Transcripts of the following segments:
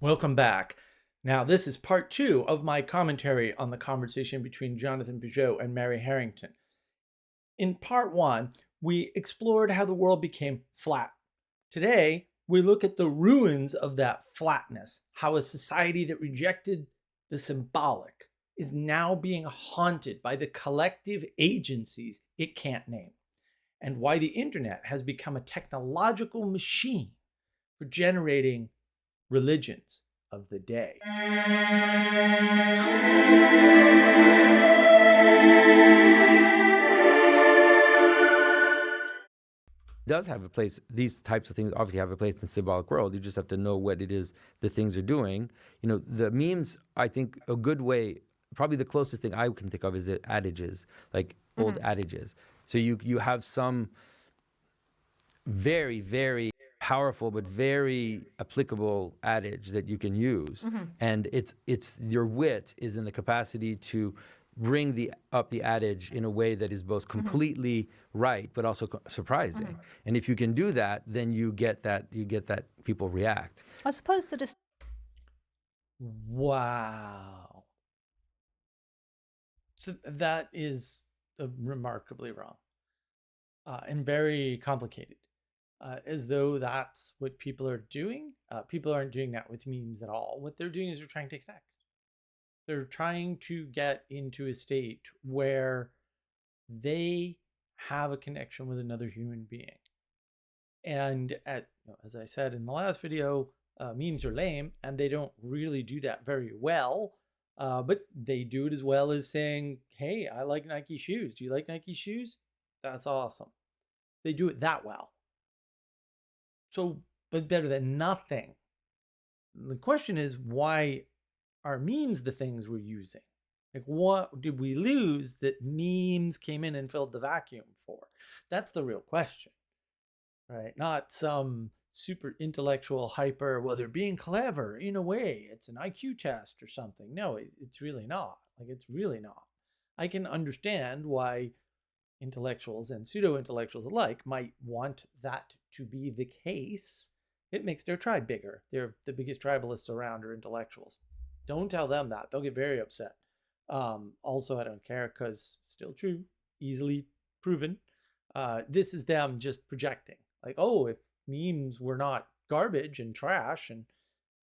Welcome back. Now, this is part 2 of my commentary on the conversation between Jonathan Pageau and Mary Harrington. In part 1, we explored how the world became flat. Today, we look at the ruins of that flatness, how a society that rejected the symbolic is now being haunted by the collective agencies it can't name, and why the internet has become a technological machine for generating religions of the day. Does have a place. These types of things obviously have a place in the symbolic world. You just have to know what it is the things are doing. The memes, I think a good way, probably the closest thing I can think of is adages, like old adages. So you have some very, very powerful but very applicable adage that you can use. And it's your wit is in the capacity to bring up the adage in a way that is both completely right but also surprising. And if you can do that, then you get that people react. I suppose that is. Wow. So that is remarkably wrong and very complicated. As though that's what people are doing. People aren't doing that with memes at all. What they're doing is they're trying to connect. They're trying to get into a state where they have a connection with another human being. And as I said in the last video, memes are lame and they don't really do that very well. But they do it as well as saying, hey, I like Nike shoes. Do you like Nike shoes? That's awesome. They do it that well. So, but better than nothing. The question is, why are memes the things we're using? Like, what did we lose that memes came in and filled the vacuum for? That's the real question, right? Not some super intellectual hyper, well, they're being clever in a way. It's an IQ test or something. No, it's really not. Like, it's really not. I can understand why intellectuals and pseudo-intellectuals alike might want that to be the case. It makes their tribe bigger. They're the biggest tribalists around are intellectuals. Don't tell them that. They'll get very upset. Also, I don't care because still true, easily proven. This is them just projecting. Like, oh, if memes were not garbage and trash and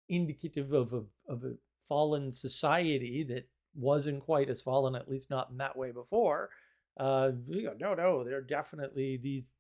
indicative of a fallen society that wasn't quite as fallen, at least not in that way before, no, they're definitely these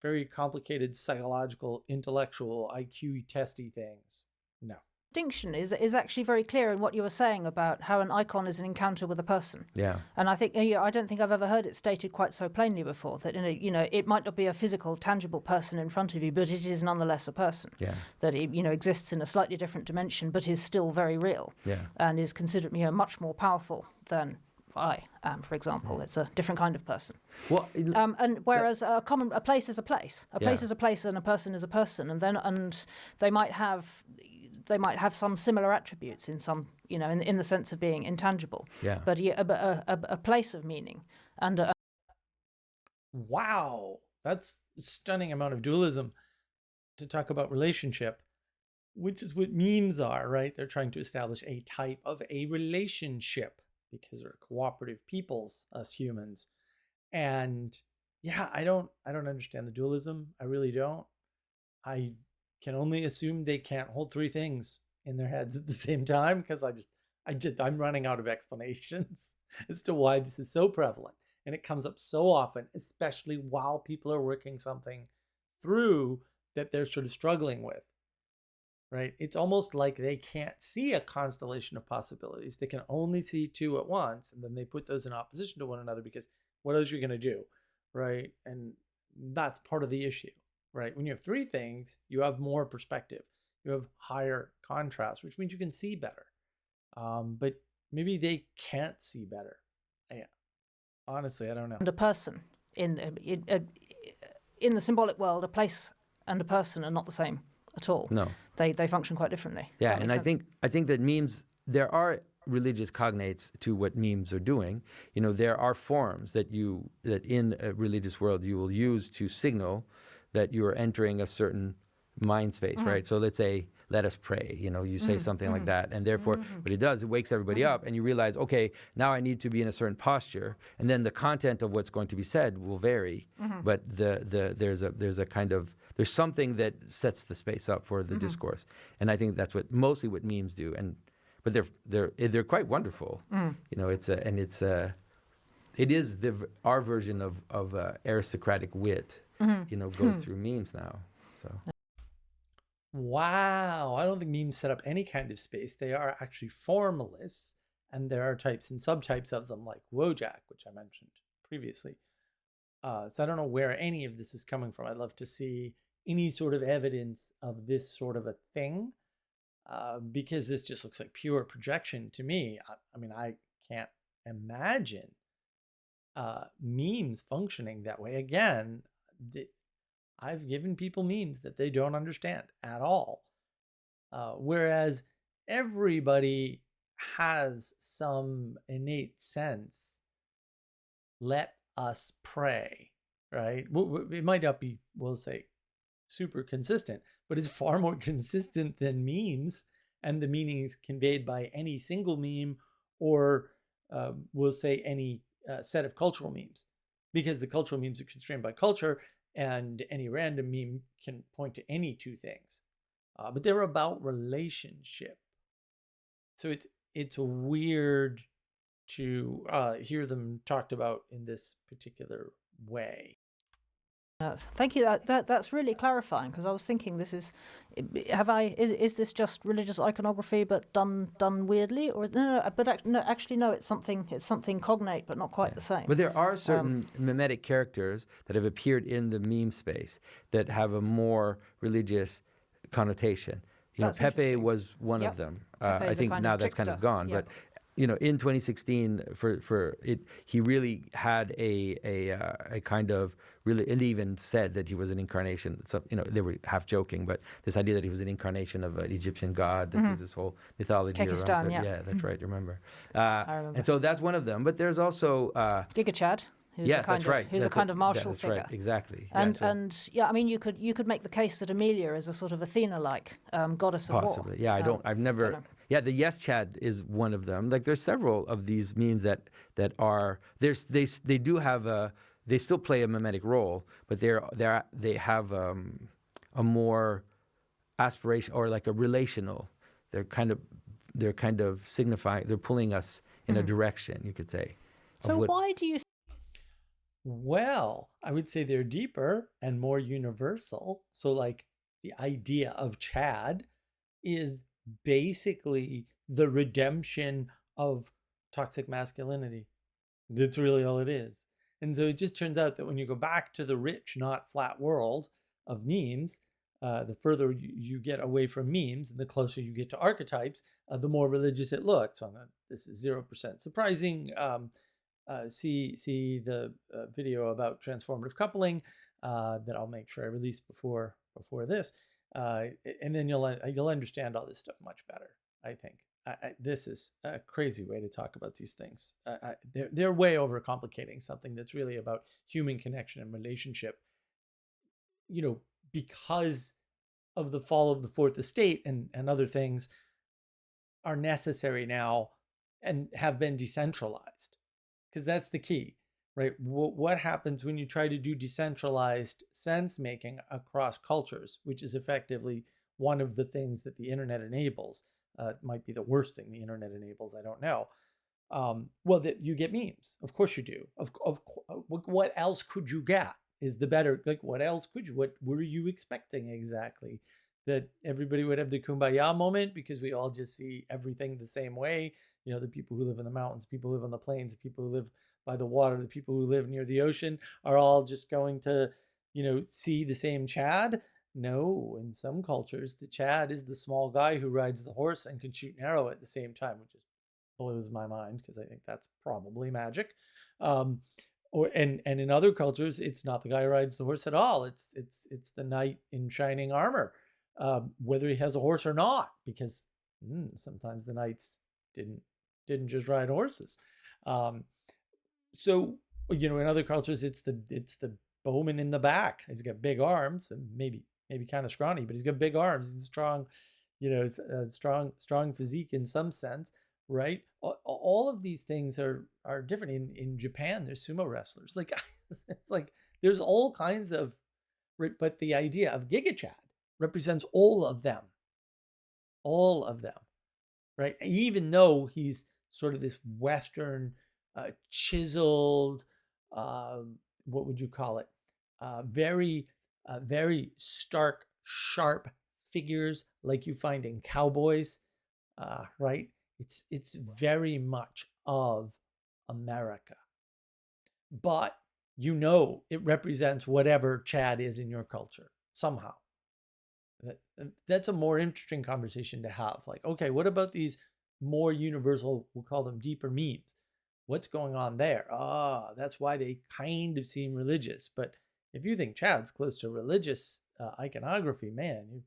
very complicated psychological, intellectual, IQ testy things. No. Distinction is actually very clear in what you were saying about how an icon is an encounter with a person. Yeah. And I think I don't think I've ever heard it stated quite so plainly before that it might not be a physical, tangible person in front of you, but it is nonetheless a person. Yeah. That it exists in a slightly different dimension, but is still very real. Yeah. And is considered much more powerful than I am, for example. It's a different kind of person. Well, and whereas a place is a place. A place is a place, and a person is a person, and they might have some similar attributes in some in the sense of being intangible. Yeah. But a place of meaning and. Wow, that's a stunning amount of dualism to talk about relationship, which is what memes are, right? They're trying to establish a type of a relationship because we're cooperative peoples, us humans. And yeah, I don't understand the dualism. I really don't. I can only assume they can't hold three things in their heads at the same time because I'm running out of explanations as to why this is so prevalent. And it comes up so often, especially while people are working something through that they're sort of struggling with. Right? It's almost like they can't see a constellation of possibilities. They can only see two at once, and then they put those in opposition to one another because what else are you going to do? Right? And that's part of the issue, right? When you have three things, you have more perspective. You have higher contrast, which means you can see better. But maybe they can't see better. Yeah. Honestly, I don't know. And a person in the symbolic world, a place and a person are not the same at all. No. They function quite differently. Yeah, and I think that memes, there are religious cognates to what memes are doing. There are forms that in a religious world you will use to signal that you are entering a certain mind space, right? So let's say let us pray. You say something like that, and therefore what it does, it wakes everybody up, and you realize, okay, now I need to be in a certain posture, and then the content of what's going to be said will vary, but there's something that sets the space up for the discourse, and I think that's mostly what memes do, but they're quite wonderful. It is our version of aristocratic wit, goes through memes now. So. Wow, I don't think memes set up any kind of space. They are actually formalists, and there are types and subtypes of them, like Wojak, which I mentioned previously. So I don't know where any of this is coming from. I'd love to see any sort of evidence of this sort of a thing, because this just looks like pure projection to me. I mean, I can't imagine memes functioning that way. Again, I've given people memes that they don't understand at all. Whereas everybody has some innate sense, let us pray, right? It might not be, we'll say, super consistent, but it's far more consistent than memes and the meanings conveyed by any single meme, or we'll say any set of cultural memes, because the cultural memes are constrained by culture, and any random meme can point to any two things, but they're about relationship. So it's weird to hear them talked about in this particular way. Thank you. That's really clarifying, because I was thinking, is this just religious iconography but done weirdly, or no? Actually, no. It's something cognate but not quite the same. But there are certain mimetic characters that have appeared in the meme space that have a more religious connotation. Pepe was one of them. I think now that's kind of gone, but. In 2016, he really had a kind of really, and even said that he was an incarnation. So, they were half joking, but this idea that he was an incarnation of an Egyptian god, that there's this whole mythology Kekistan, around. Yeah, that's right. Remember? I remember. And so that's one of them. But there's also Gigachad. Who's a kind of martial figure. Right, exactly. I mean, you could make the case that Amelia is a sort of Athena-like goddess of war. Possibly, yeah. I've never. Yeah, the Yes Chad is one of them. Like, there's several of these memes that are they do have they still play a mimetic role, but they have a more aspiration, or like a relational. They're kind of signifying. They're pulling us in a direction, you could say. So why do you? Well, I would say they're deeper and more universal. So, like, the idea of Chad is basically the redemption of toxic masculinity. That's really all it is. And so it just turns out that when you go back to the rich, not flat world of memes, the further you get away from memes and the closer you get to archetypes, the more religious it looks. So this is 0% surprising. See the video about transformative coupling that I'll make sure I release before this. And then you'll understand all this stuff much better, I think. This is a crazy way to talk about these things. They're way overcomplicating something that's really about human connection and relationship. Because of the fall of the Fourth Estate and other things are necessary now and have been decentralized. Because that's the key, right? What happens when you try to do decentralized sense making across cultures, which is effectively one of the things that the internet enables. It might be the worst thing the internet enables, I don't know. Well, that you get memes. Of course you do. What else could you get? Is the better, like, what else could you? What were you expecting exactly? That everybody would have the kumbaya moment because we all just see everything the same way. The people who live in the mountains, people who live on the plains, the people who live by the water, the people who live near the ocean are all just going to, see the same Chad. No, in some cultures, the Chad is the small guy who rides the horse and can shoot an arrow at the same time, which just blows my mind because I think that's probably magic. And in other cultures, it's not the guy who rides the horse at all. It's the knight in shining armor, whether he has a horse or not, because sometimes the knights didn't just ride horses. So in other cultures, it's the bowman in the back. He's got big arms and maybe kind of scrawny, but he's got big arms. He's strong. strong physique in some sense, right? All of these things are different. In Japan, there's sumo wrestlers. Like it's like there's all kinds of, but the idea of Giga Chad represents all of them, right? Even though he's sort of this Western, chiseled, what would you call it? Very stark, sharp figures like you find in cowboys, right? It's very much of America, but it represents whatever Chad is in your culture somehow. That's a more interesting conversation to have. Like, okay, what about these more universal, we'll call them deeper memes? What's going on there? That's why they kind of seem religious. But if you think Chad's close to religious iconography, man,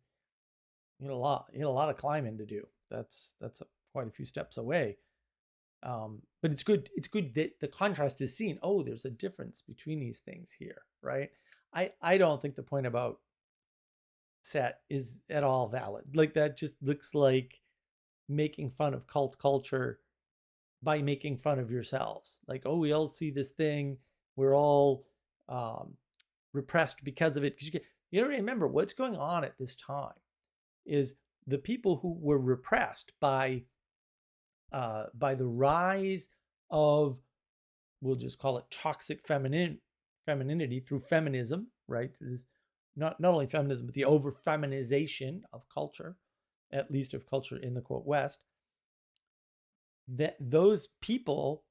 you had a lot of climbing to do. That's quite a few steps away. But it's good that the contrast is seen. Oh, there's a difference between these things here, right? I don't think the point about Set is at all valid. Like, that just looks like making fun of cult culture by making fun of yourselves. Like, oh, we all see this thing, we're all repressed because of it. Because you don't remember what's going on at this time is the people who were repressed by the rise of, we'll just call it toxic femininity through feminism, right? Through this, not only feminism, but the over-feminization of culture, at least of culture in the quote West, that those people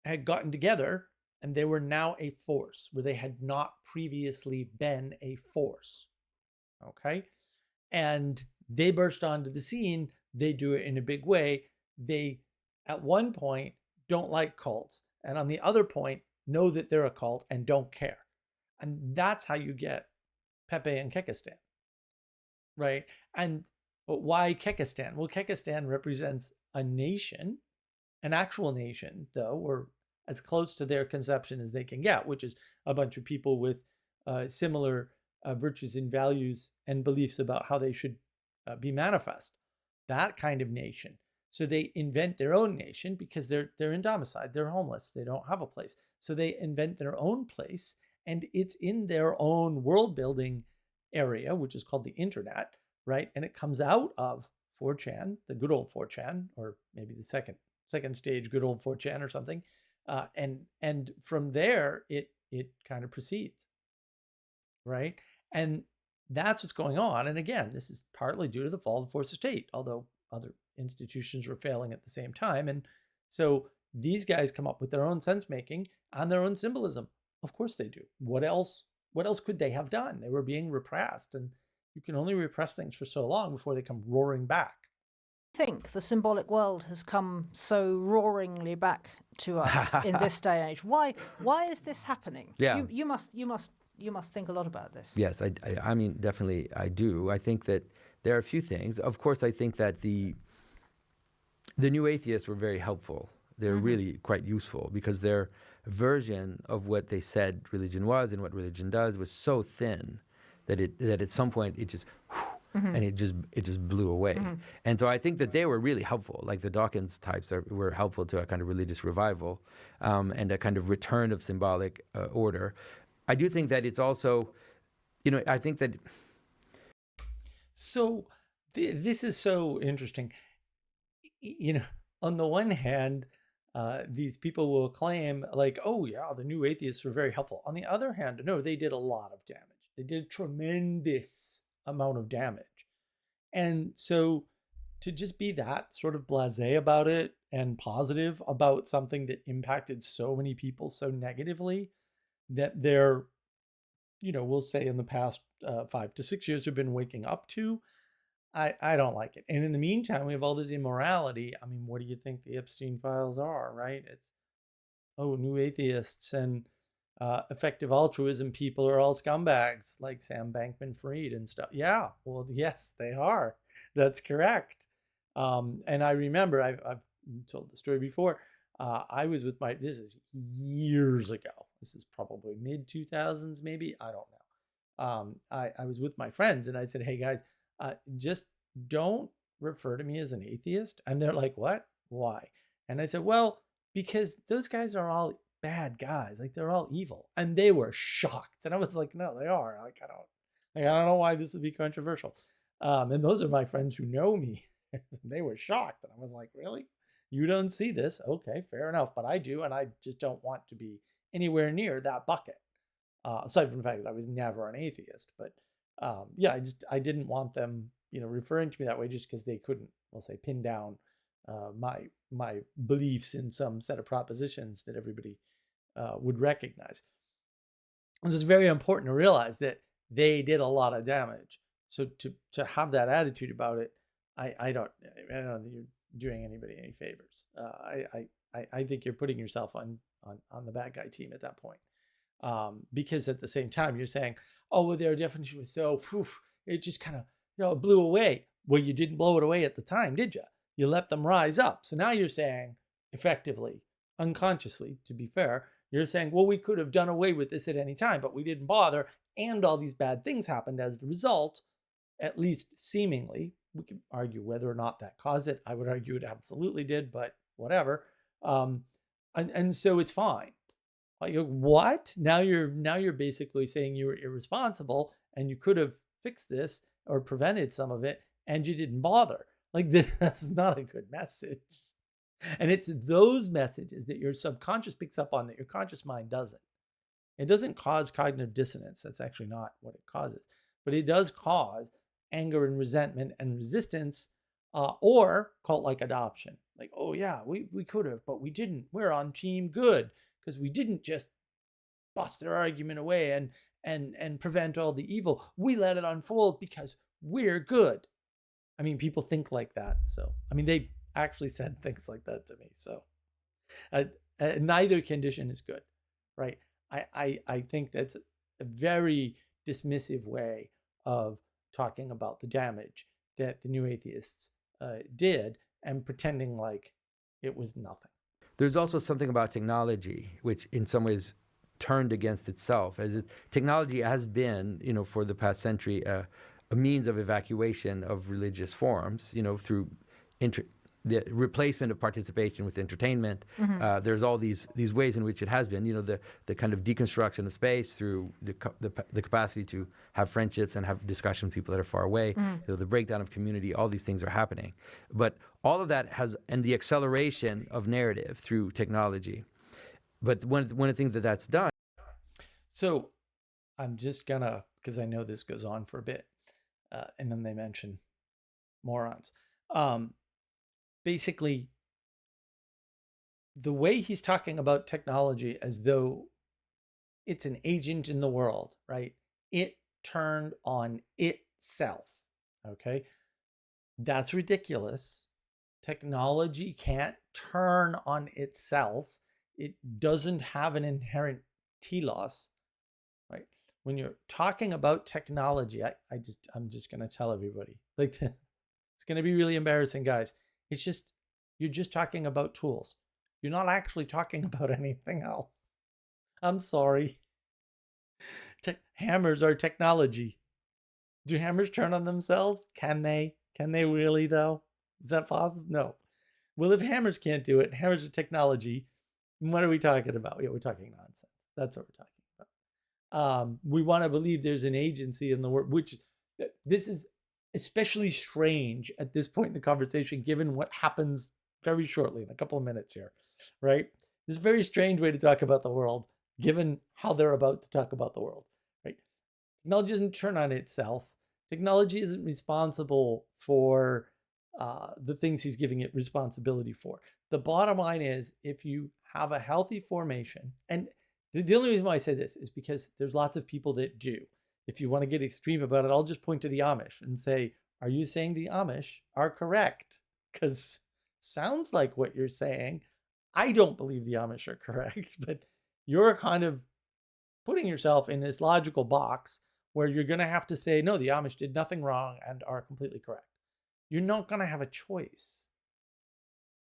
had gotten together and they were now a force where they had not previously been a force. Okay? And they burst onto the scene. They do it in a big way. They, at one point, don't like cults. And on the other point, know that they're a cult and don't care. And that's how you get Pepe and Kekistan, right? And why Kekistan? Well, Kekistan represents a nation, an actual nation, though, or as close to their conception as they can get, which is a bunch of people with similar virtues and values and beliefs about how they should be manifest. That kind of nation. So they invent their own nation because they're indomiciled, they're homeless, they don't have a place. So they invent their own place, and it's in their own world building area, which is called the internet, right? And it comes out of 4chan, the good old 4chan, or maybe the second stage good old 4chan or something. And from there, it kind of proceeds, right? And that's what's going on. And again, this is partly due to the fall of the fourth estate, although other institutions were failing at the same time. And so these guys come up with their own sense making and their own symbolism. Of course they do. What else could they have done? They were being repressed, and you can only repress things for so long before they come roaring back. I think the symbolic world has come so roaringly back to us in this day and age. Why is this happening? Yeah. You must think a lot about this. Yes, I mean, definitely I do. I think that there are a few things. Of course, I think that the new atheists were very helpful. They're really quite useful because their version of what they said religion was and what religion does was so thin that at some point it just and it just blew away. And so I think that they were really helpful. Like the Dawkins types were helpful to a kind of religious revival and a kind of return of symbolic order. I do think that it's also, I think that. So this is so interesting. On the one hand, these people will claim like, oh yeah, the new atheists were very helpful. On the other hand, no, they did a lot of damage. They did a tremendous amount of damage. And so to just be that sort of blasé about it and positive about something that impacted so many people so negatively that they're, we'll say in the past 5 to 6 years have been waking up to, I don't like it. And in the meantime, we have all this immorality. I mean, what do you think the Epstein files are, right? It's, new atheists and effective altruism people are all scumbags like Sam Bankman-Fried and stuff. Yeah, well, yes, they are. That's correct. And I remember, I've told the story before, I was with this is years ago. This is probably mid-2000s, maybe. I don't know. I was with my friends and I said, hey guys, just don't refer to me as an atheist. And they're like, what? Why? And I said, well, because those guys are all bad guys. Like, they're all evil. And they were shocked. And I was like, no, they are. Like, I don't know why this would be controversial. And those are my friends who know me. They were shocked. And I was like, really? You don't see this? Okay, fair enough. But I do. And I just don't want to be anywhere near that bucket. Aside from the fact that I was never an atheist. But yeah, I didn't want them, referring to me that way just because they couldn't, we'll say, pin down my beliefs in some set of propositions that everybody would recognize. And so it's very important to realize that they did a lot of damage. So to have that attitude about it, I don't think you're doing anybody any favors. I think you're putting yourself on the bad guy team at that point. Because at the same time you're saying, oh, well, their definition was so, it just kind of, blew away. Well, you didn't blow it away at the time, did you? You let them rise up. So now you're saying, effectively, unconsciously, to be fair, you're saying, well, we could have done away with this at any time, but we didn't bother. And all these bad things happened as a result, at least seemingly. We can argue whether or not that caused it. I would argue it absolutely did, but whatever. And so it's fine. Like, what? Now you're basically saying you were irresponsible and you could have fixed this or prevented some of it and you didn't bother. Like, that's not a good message. And it's those messages that your subconscious picks up on that your conscious mind doesn't. It doesn't cause cognitive dissonance. That's actually not what it causes. But it does cause anger and resentment and resistance, or cult-like adoption. Like, oh yeah, we could have, but we didn't. We're on team good because we didn't just bust their argument away and prevent all the evil. We let it unfold because we're good. I mean, people think like that. So, I mean, they've actually said things like that to me. So neither condition is good, right? I think that's a very dismissive way of talking about the damage that the new atheists did and pretending like it was nothing. There's also something about technology which in some ways turned against itself. Technology has been, for the past century, a means of evacuation of religious forms, through the replacement of participation with entertainment. Mm-hmm. There's all these ways in which it has been, the kind of deconstruction of space through the capacity to have friendships and have discussions with people that are far away, the breakdown of community, all these things are happening. But all of that and the acceleration of narrative through technology. But one of the things that's done. So I'm just gonna, because I know this goes on for a bit, and then they mention morons. Basically, the way he's talking about technology as though it's an agent in the world, right? It turned on itself, okay? That's ridiculous. Technology can't turn on itself. It doesn't have an inherent telos, right? When you're talking about technology, I'm just going to tell everybody, like, it's going to be really embarrassing, guys. It's just, you're just talking about tools. You're not actually talking about anything else. I'm sorry. Hammers are technology. Do hammers turn on themselves? Can they? Can they really, though? Is that possible? No. Well, if hammers can't do it, hammers are technology, what are we talking about? Yeah, we're talking nonsense. That's what we're talking about. We want to believe there's an agency in the world, which this is especially strange at this point in the conversation, given what happens very shortly in a couple of minutes here, right? This is a very strange way to talk about the world, given how they're about to talk about the world, right? Technology doesn't turn on itself. Technology isn't responsible for the things he's giving it responsibility for. The bottom line is, if you have a healthy formation, and the only reason why I say this is because there's lots of people that do. If you want to get extreme about it, I'll just point to the Amish and say, are you saying the Amish are correct? Because sounds like what you're saying. I don't believe the Amish are correct, but you're kind of putting yourself in this logical box where you're going to have to say, no, the Amish did nothing wrong and are completely correct. You're not going to have a choice.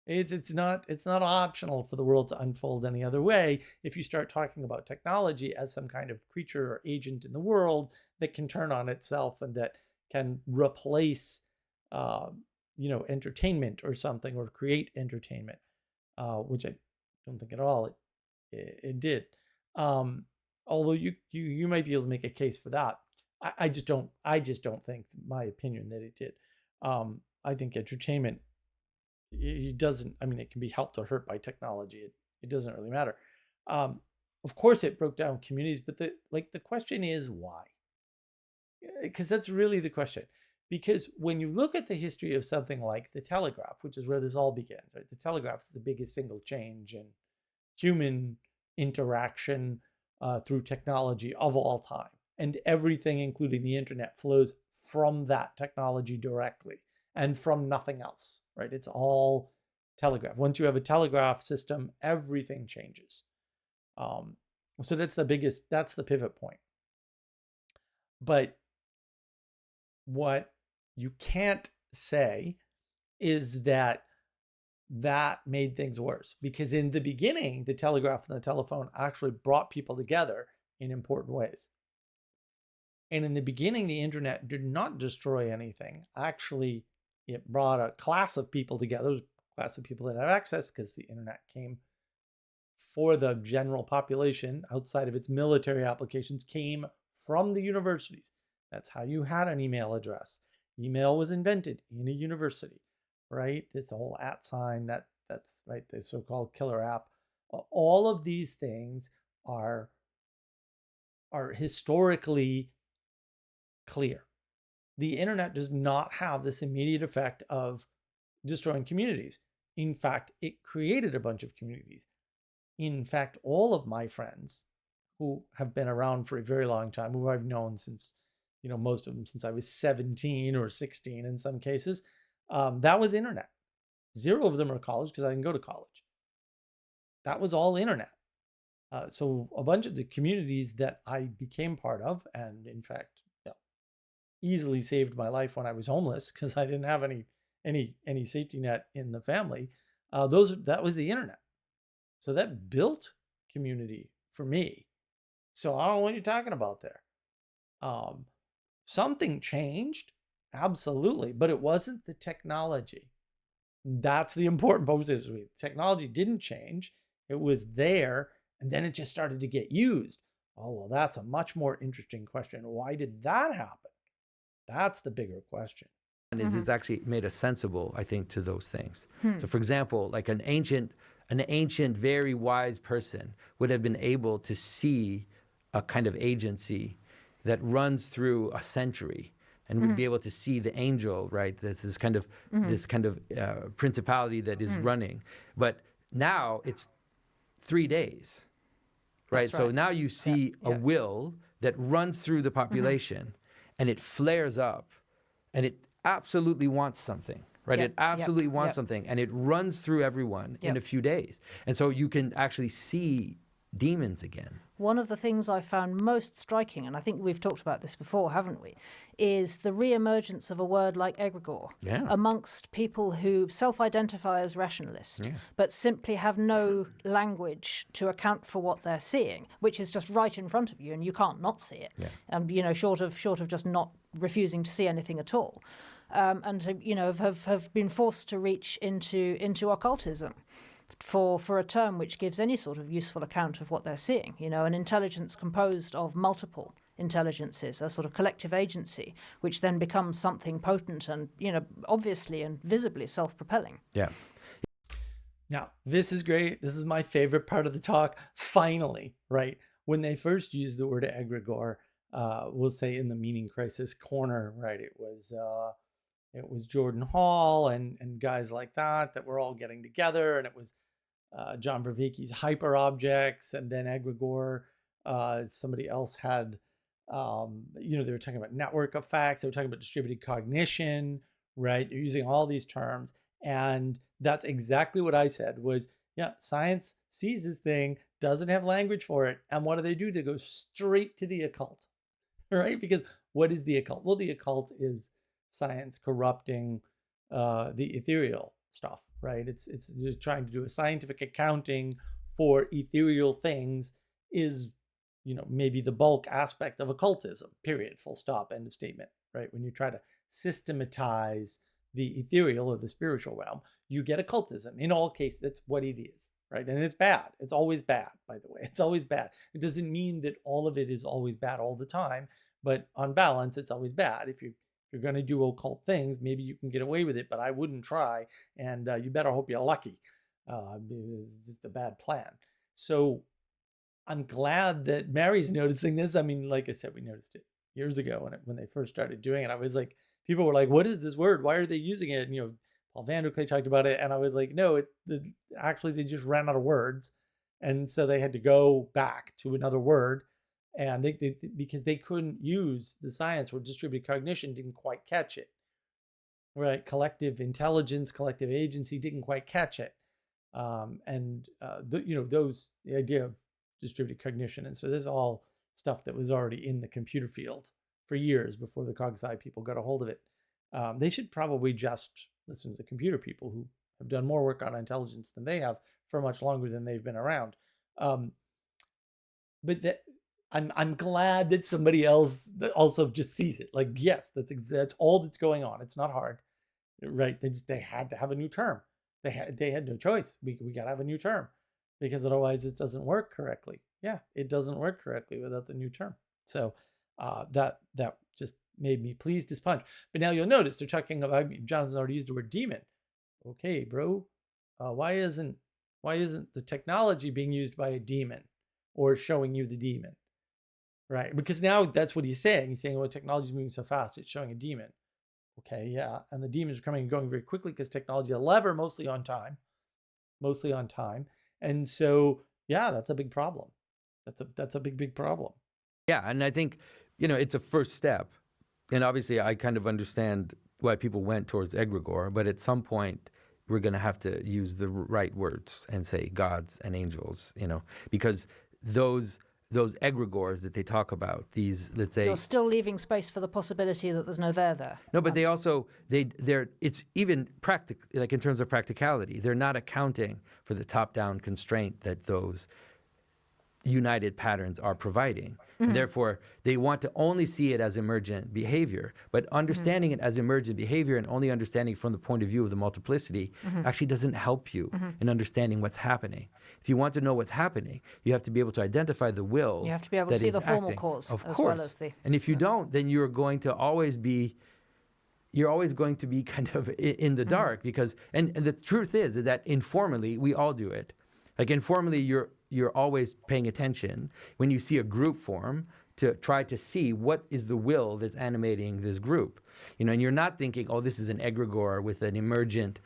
It's not optional for the world to unfold any other way if you start talking about technology as some kind of creature or agent in the world that can turn on itself and that can replace entertainment or something, or create entertainment, which I don't think at all it did. Although you might be able to make a case for that. I just don't think, my opinion, that it did. I think entertainment, it doesn't, I mean, it can be helped or hurt by technology. It doesn't really matter. Of course it broke down communities, but the question is why? Because that's really the question. Because when you look at the history of something like the telegraph, which is where this all begins, right? The telegraph is the biggest single change in human interaction through technology of all time. And everything, including the internet, flows from that technology directly and from nothing else, right? It's all telegraph. Once you have a telegraph system, everything changes. So that's the pivot point. But what you can't say is that made things worse, because in the beginning, the telegraph and the telephone actually brought people together in important ways. And in the beginning, the internet did not destroy anything. Actually, it brought a class of people together, a class of people that had access, because the internet came for the general population outside of its military applications, came from the universities. That's how you had an email address. Email was invented in a university, right? This whole @ that's right, the so-called killer app. All of these things are historically clear. The internet does not have this immediate effect of destroying communities. In fact, it created a bunch of communities. In fact, all of my friends who have been around for a very long time, who I've known since, most of them since I was 17 or 16 in some cases, that was internet. 0 of them are college, because I didn't go to college. That was all internet. So a bunch of the communities that I became part of, and in fact, easily saved my life when I was homeless, because I didn't have any safety net in the family. That was the internet. So that built community for me. So I don't know what you're talking about there. Something changed, absolutely, but it wasn't the technology. That's the important part. Technology didn't change. It was there, and then it just started to get used. Oh, well, that's a much more interesting question. Why did that happen? That's the bigger question. And it's actually made us sensible, I think, to those things. So, for example, like an ancient, very wise person would have been able to see a kind of agency that runs through a century, and would be able to see the angel, right? That's this kind of principality that is running. But now it's 3 days, right? That's So right. now you see a will that runs through the population, and it flares up, and it absolutely wants something, right? It absolutely wants something, and it runs through everyone in a few days. And so you can actually see demons again. One of the things I found most striking, and I think we've talked about this before, haven't we, is the re-emergence of a word like egregore amongst people who self-identify as rationalist, but simply have no language to account for what they're seeing, which is just right in front of you, and you can't not see it. Short of just not refusing to see anything at all. And have been forced to reach into occultism for a term which gives any sort of useful account of what they're seeing. An intelligence composed of multiple intelligences, a sort of collective agency, which then becomes something potent and, obviously and visibly self-propelling. Yeah. Now, this is great. This is my favorite part of the talk. Finally, right? When they first used the word egregore, we'll say in the meaning crisis corner, right? It was Jordan Hall and guys like that were all getting together, and it was John Vervaeke's hyperobjects, and then egregore. Somebody else had, they were talking about network effects. They were talking about distributed cognition, right? They're using all these terms, and that's exactly what I said was, science sees this thing, doesn't have language for it, and what do? They go straight to the occult, right? Because what is the occult? Well, the occult is science corrupting the ethereal stuff, right? It's just trying to do a scientific accounting for ethereal things is, maybe the bulk aspect of occultism, period, full stop, end of statement, right? When you try to systematize the ethereal or the spiritual realm, you get occultism. In all cases, that's what it is, right? And it's bad. It's always bad, by the way. It's always bad. It doesn't mean that all of it is always bad all the time, but on balance, it's always bad. If you're going to do occult things, maybe you can get away with it, but I wouldn't try, and you better hope you're lucky. It's just a bad plan. So I'm glad that Mary's noticing this. I mean, like I said, we noticed it years ago when they first started doing it. I was like, people were like, "What is this word? Why are they using it?" And Paul Vanderklay talked about it, and I was like, "No, actually they just ran out of words, and so they had to go back to another word, and because they couldn't use the science where distributed cognition didn't quite catch it, right? Collective intelligence, collective agency didn't quite catch it, the idea of distributed cognition, and so this is all stuff that was already in the computer field for years before the cog-sci people got a hold of it. They should probably just listen to the computer people who have done more work on intelligence than they have for much longer than they've been around. But I'm glad that somebody else also just sees it. Like, yes, that's all that's going on. It's not hard, right? They had to have a new term. They had no choice. We got to have a new term, because otherwise it doesn't work correctly. Yeah, it doesn't work correctly without the new term. So that just made me pleased as punch. But now you'll notice they're talking about, Jonathan's already used the word demon. Okay, bro, why isn't the technology being used by a demon or showing you the demon, right? Because now that's what he's saying. He's saying, well, technology is moving so fast, it's showing a demon. Okay, yeah, and the demons are coming and going very quickly because technology is a lever, mostly on time. And so, yeah, that's a big problem. That's a big problem. Yeah, and I think, it's a first step. And obviously I kind of understand why people went towards egregore, but at some point we're going to have to use the right words and say gods and angels, because those egregores that they talk about, these, let's say, you're still leaving space for the possibility that there's no there. No, but they also it's even like in terms of practicality, they're not accounting for the top-down constraint that those united patterns are providing. And therefore, they want to only see it as emergent behavior, but understanding it as emergent behavior and only understanding from the point of view of the multiplicity actually doesn't help you in understanding what's happening. If you want to know what's happening, you have to be able to identify the will. You have to be able to see the formal cause, of as course. well as the. And if you don't, then you're always going to be kind of in the dark, because and the truth is that informally we all do it. Like informally, you're always paying attention when you see a group form to try to see what is the will that's animating this group. And you're not thinking, oh, this is an egregore with an emergent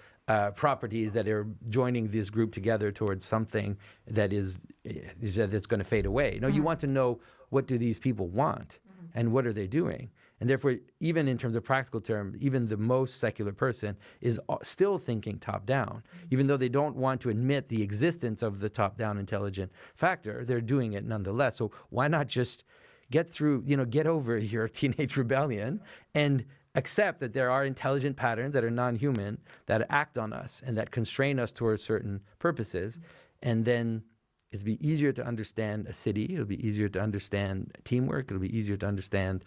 properties that are joining this group together towards something that's going to fade away. No, you want to know, what do these people want and what are they doing? And therefore, even in terms of practical terms, even the most secular person is still thinking top-down. Even though they don't want to admit the existence of the top-down intelligent factor, they're doing it nonetheless. So why not just get over your teenage rebellion and accept that there are intelligent patterns that are non-human, that act on us and that constrain us towards certain purposes, and then it'll be easier to understand a city. It'll be easier to understand teamwork. It'll be easier to understand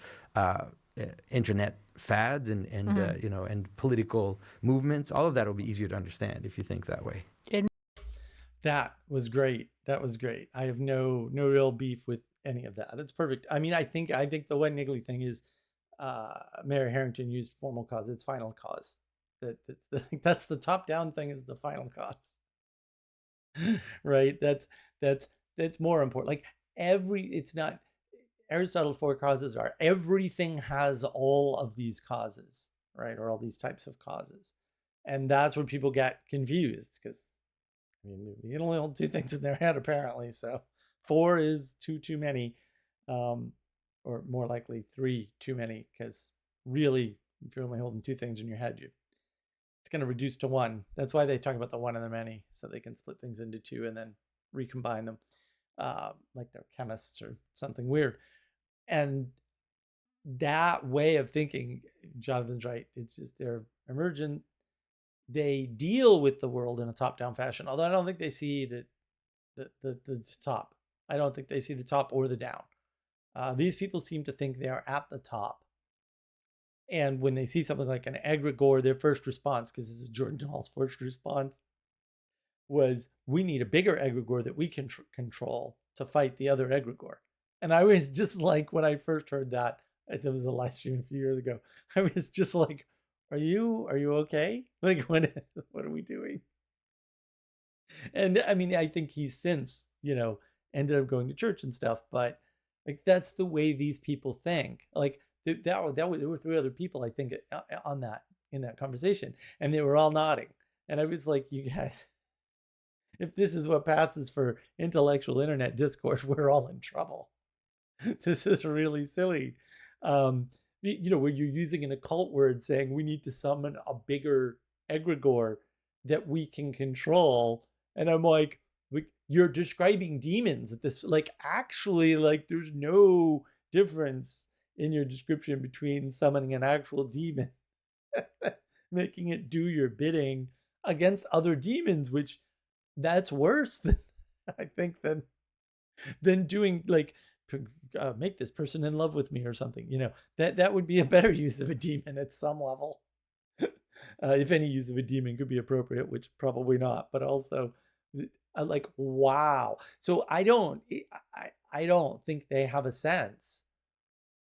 internet fads and political movements. All of that will be easier to understand if you think that way. That was great. I have no real beef with any of that. It's perfect. I mean, I think the one niggly thing is Mary Harrington used formal cause. It's final cause. That's the top-down thing, is the final cause. Right? That's more important. Like it's not Aristotle's four causes are everything has all of these causes, right? Or all these types of causes. And that's where people get confused, because you can only hold two things in their head apparently. So 4 is too many, or more likely 3 too many, because really, if you're only holding 2 things in your head, it's going to reduce to 1. That's why they talk about the one and the many, so they can split things into 2 and then recombine them, like they're chemists or something weird. And that way of thinking, Jonathan's right. It's just they're emergent. They deal with the world in a top-down fashion, although I don't think they see the top. I don't think they see the top or the down. These people seem to think they are at the top And when they see something like an egregore, their first response, because this is Jordan Hall's first response, was, we need a bigger egregore that we can control to fight the other egregore. And I was just like, when I first heard that, it was the live stream a few years ago, I was just like, are you okay? Like, what are we doing? And I mean, I think he's since, ended up going to church and stuff, but like, that's the way these people think. Like, there were 3 other people, I think, in that conversation, and they were all nodding. And I was like, you guys, if this is what passes for intellectual internet discourse, we're all in trouble. This is really silly. Where you're using an occult word saying we need to summon a bigger egregore that we can control. And I'm like, you're describing demons at this, like, actually, like, there's no difference in your description between summoning an actual demon, making it do your bidding against other demons, which that's worse than, I think, than doing, like, make this person in love with me or something. That would be a better use of a demon at some level. If any use of a demon could be appropriate, which probably not, but also, like, wow. So I don't think they have a sense,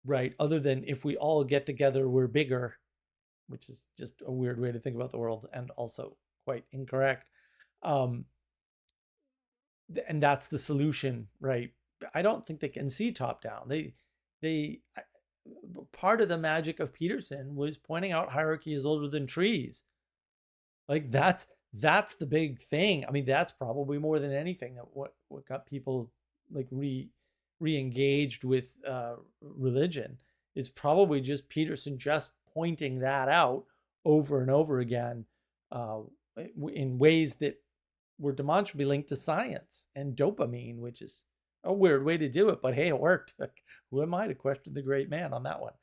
right? Other than, if we all get together, we're bigger, which is just a weird way to think about the world and also quite incorrect. And that's the solution, right? I don't think they can see top down. Part of the magic of Peterson was pointing out hierarchy is older than trees. Like, that's the big thing. I mean, that's probably more than anything that what got people, like, re-engaged with religion, is probably just Peterson just pointing that out over and over again, in ways that were demonstrably linked to science and dopamine, which is a weird way to do it, but hey, it worked. Like, who am I to question the great man on that one?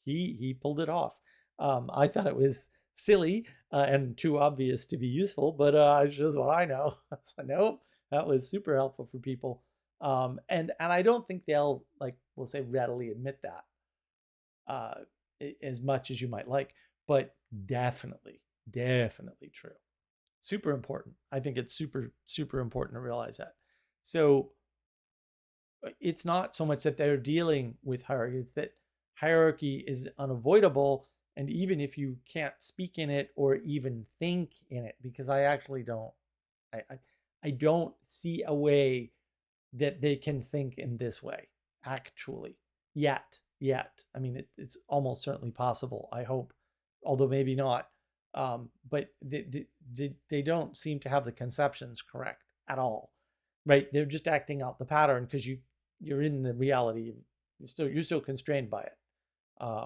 He pulled it off. I thought it was silly and too obvious to be useful, but it shows what I know. So, nope, that was super helpful for people. And I don't think they'll, like, we'll say, readily admit that as much as you might like, but definitely true. Super important. I think it's super, super important to realize that. So it's not so much that they're dealing with hierarchy, it's that hierarchy is unavoidable. And even if you can't speak in it or even think in it, because I actually don't, I don't see a way that they can think in this way, actually, yet. I mean, it's almost certainly possible, I hope, although maybe not. But they don't seem to have the conceptions correct at all, right? They're just acting out the pattern because you're in the reality. You're still constrained by it,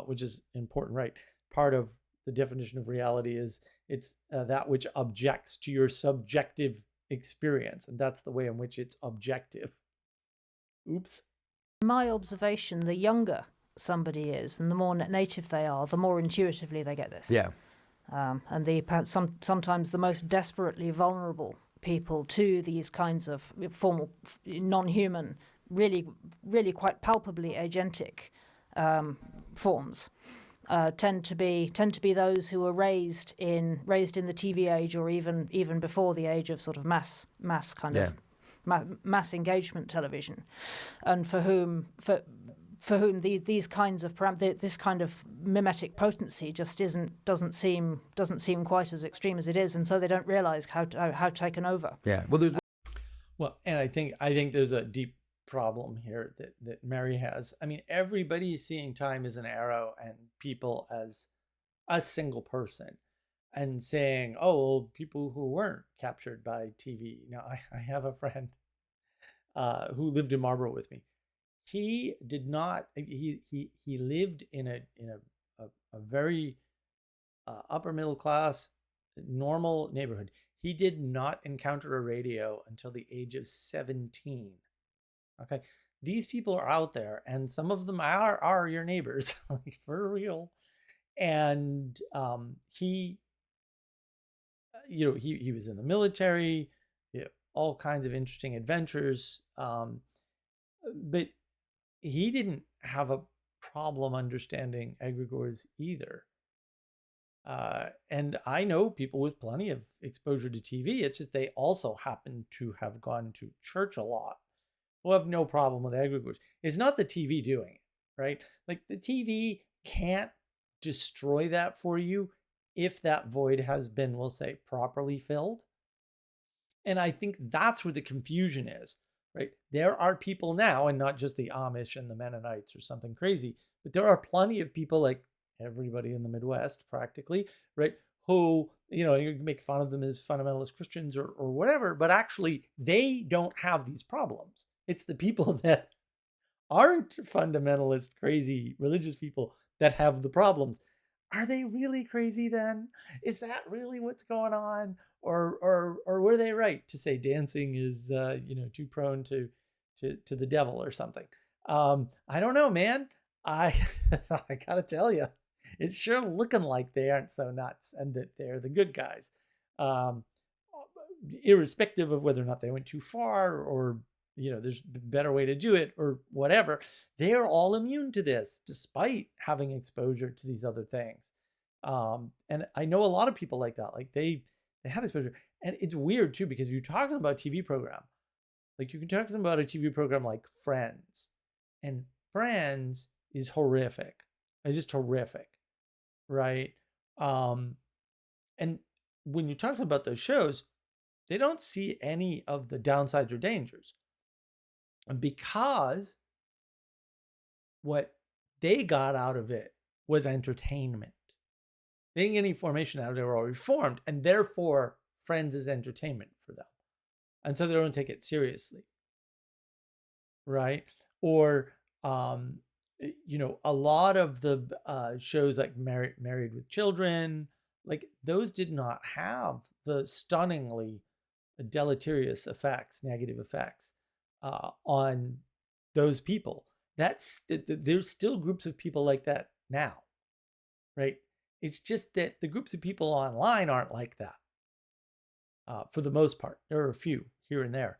which is important, right? Part of the definition of reality is it's that which objects to your subjective experience, and that's the way in which it's objective. Oops. In my observation, the younger somebody is and the more native they are, the more intuitively they get this. Yeah. And sometimes the most desperately vulnerable people to these kinds of formal, non-human, really, really quite palpably agentic forms tend to be those who were raised in the TV age, or even before the age of sort of mass kind of mass engagement television, and for whom these kinds of this kind of mimetic potency just doesn't seem quite as extreme as it is, and so they don't realize how taken over. Yeah. Well, and I think there's a deep problem here that Mary has. I mean, everybody is seeing time as an arrow and people as a single person, and saying, oh, well, people who weren't captured by TV. Now, I have a friend who lived in Marlborough with me. He did not. He lived in a very upper middle class, normal neighborhood. He did not encounter a radio until the age of 17. Okay, these people are out there, and some of them are your neighbors, like, for real. And he was in the military, all kinds of interesting adventures, but he didn't have a problem understanding egregores either. And I know people with plenty of exposure to TV. It's just they also happen to have gone to church a lot who have no problem with egregores. It's not the TV doing it, right? Like the TV can't destroy that for you if that void has been, we'll say, properly filled. And I think that's where the confusion is, right? There are people now, and not just the Amish and the Mennonites or something crazy, but there are plenty of people like everybody in the Midwest practically, right? Who, you know, you can make fun of them as fundamentalist Christians or whatever, but actually they don't have these problems. It's the people that aren't fundamentalist, crazy religious people that have the problems. Are they really crazy then? Is that really what's going on? Or were they right to say dancing is too prone to the devil or something? I don't know, man. I I gotta tell you, it's sure looking like they aren't so nuts and that they're the good guys, irrespective of whether or not they went too far or there's a better way to do it or whatever. They are all immune to this despite having exposure to these other things. And I know a lot of people like that, like they had exposure. And it's weird too, because you're talking about TV program, like you can talk to them about a TV program like Friends, and Friends is horrific. It's just horrific, right? And when you talk to them about those shows, they don't see any of the downsides or dangers, because what they got out of it was entertainment. They didn't get any formation out of it. They were already formed, and therefore Friends is entertainment for them. And so they don't take it seriously, right? Or, a lot of the shows like Married with Children, like those did not have the stunningly deleterious effects, negative effects on those people. There's still groups of people like that now, right? It's just that the groups of people online aren't like that. For the most part, there are a few here and there.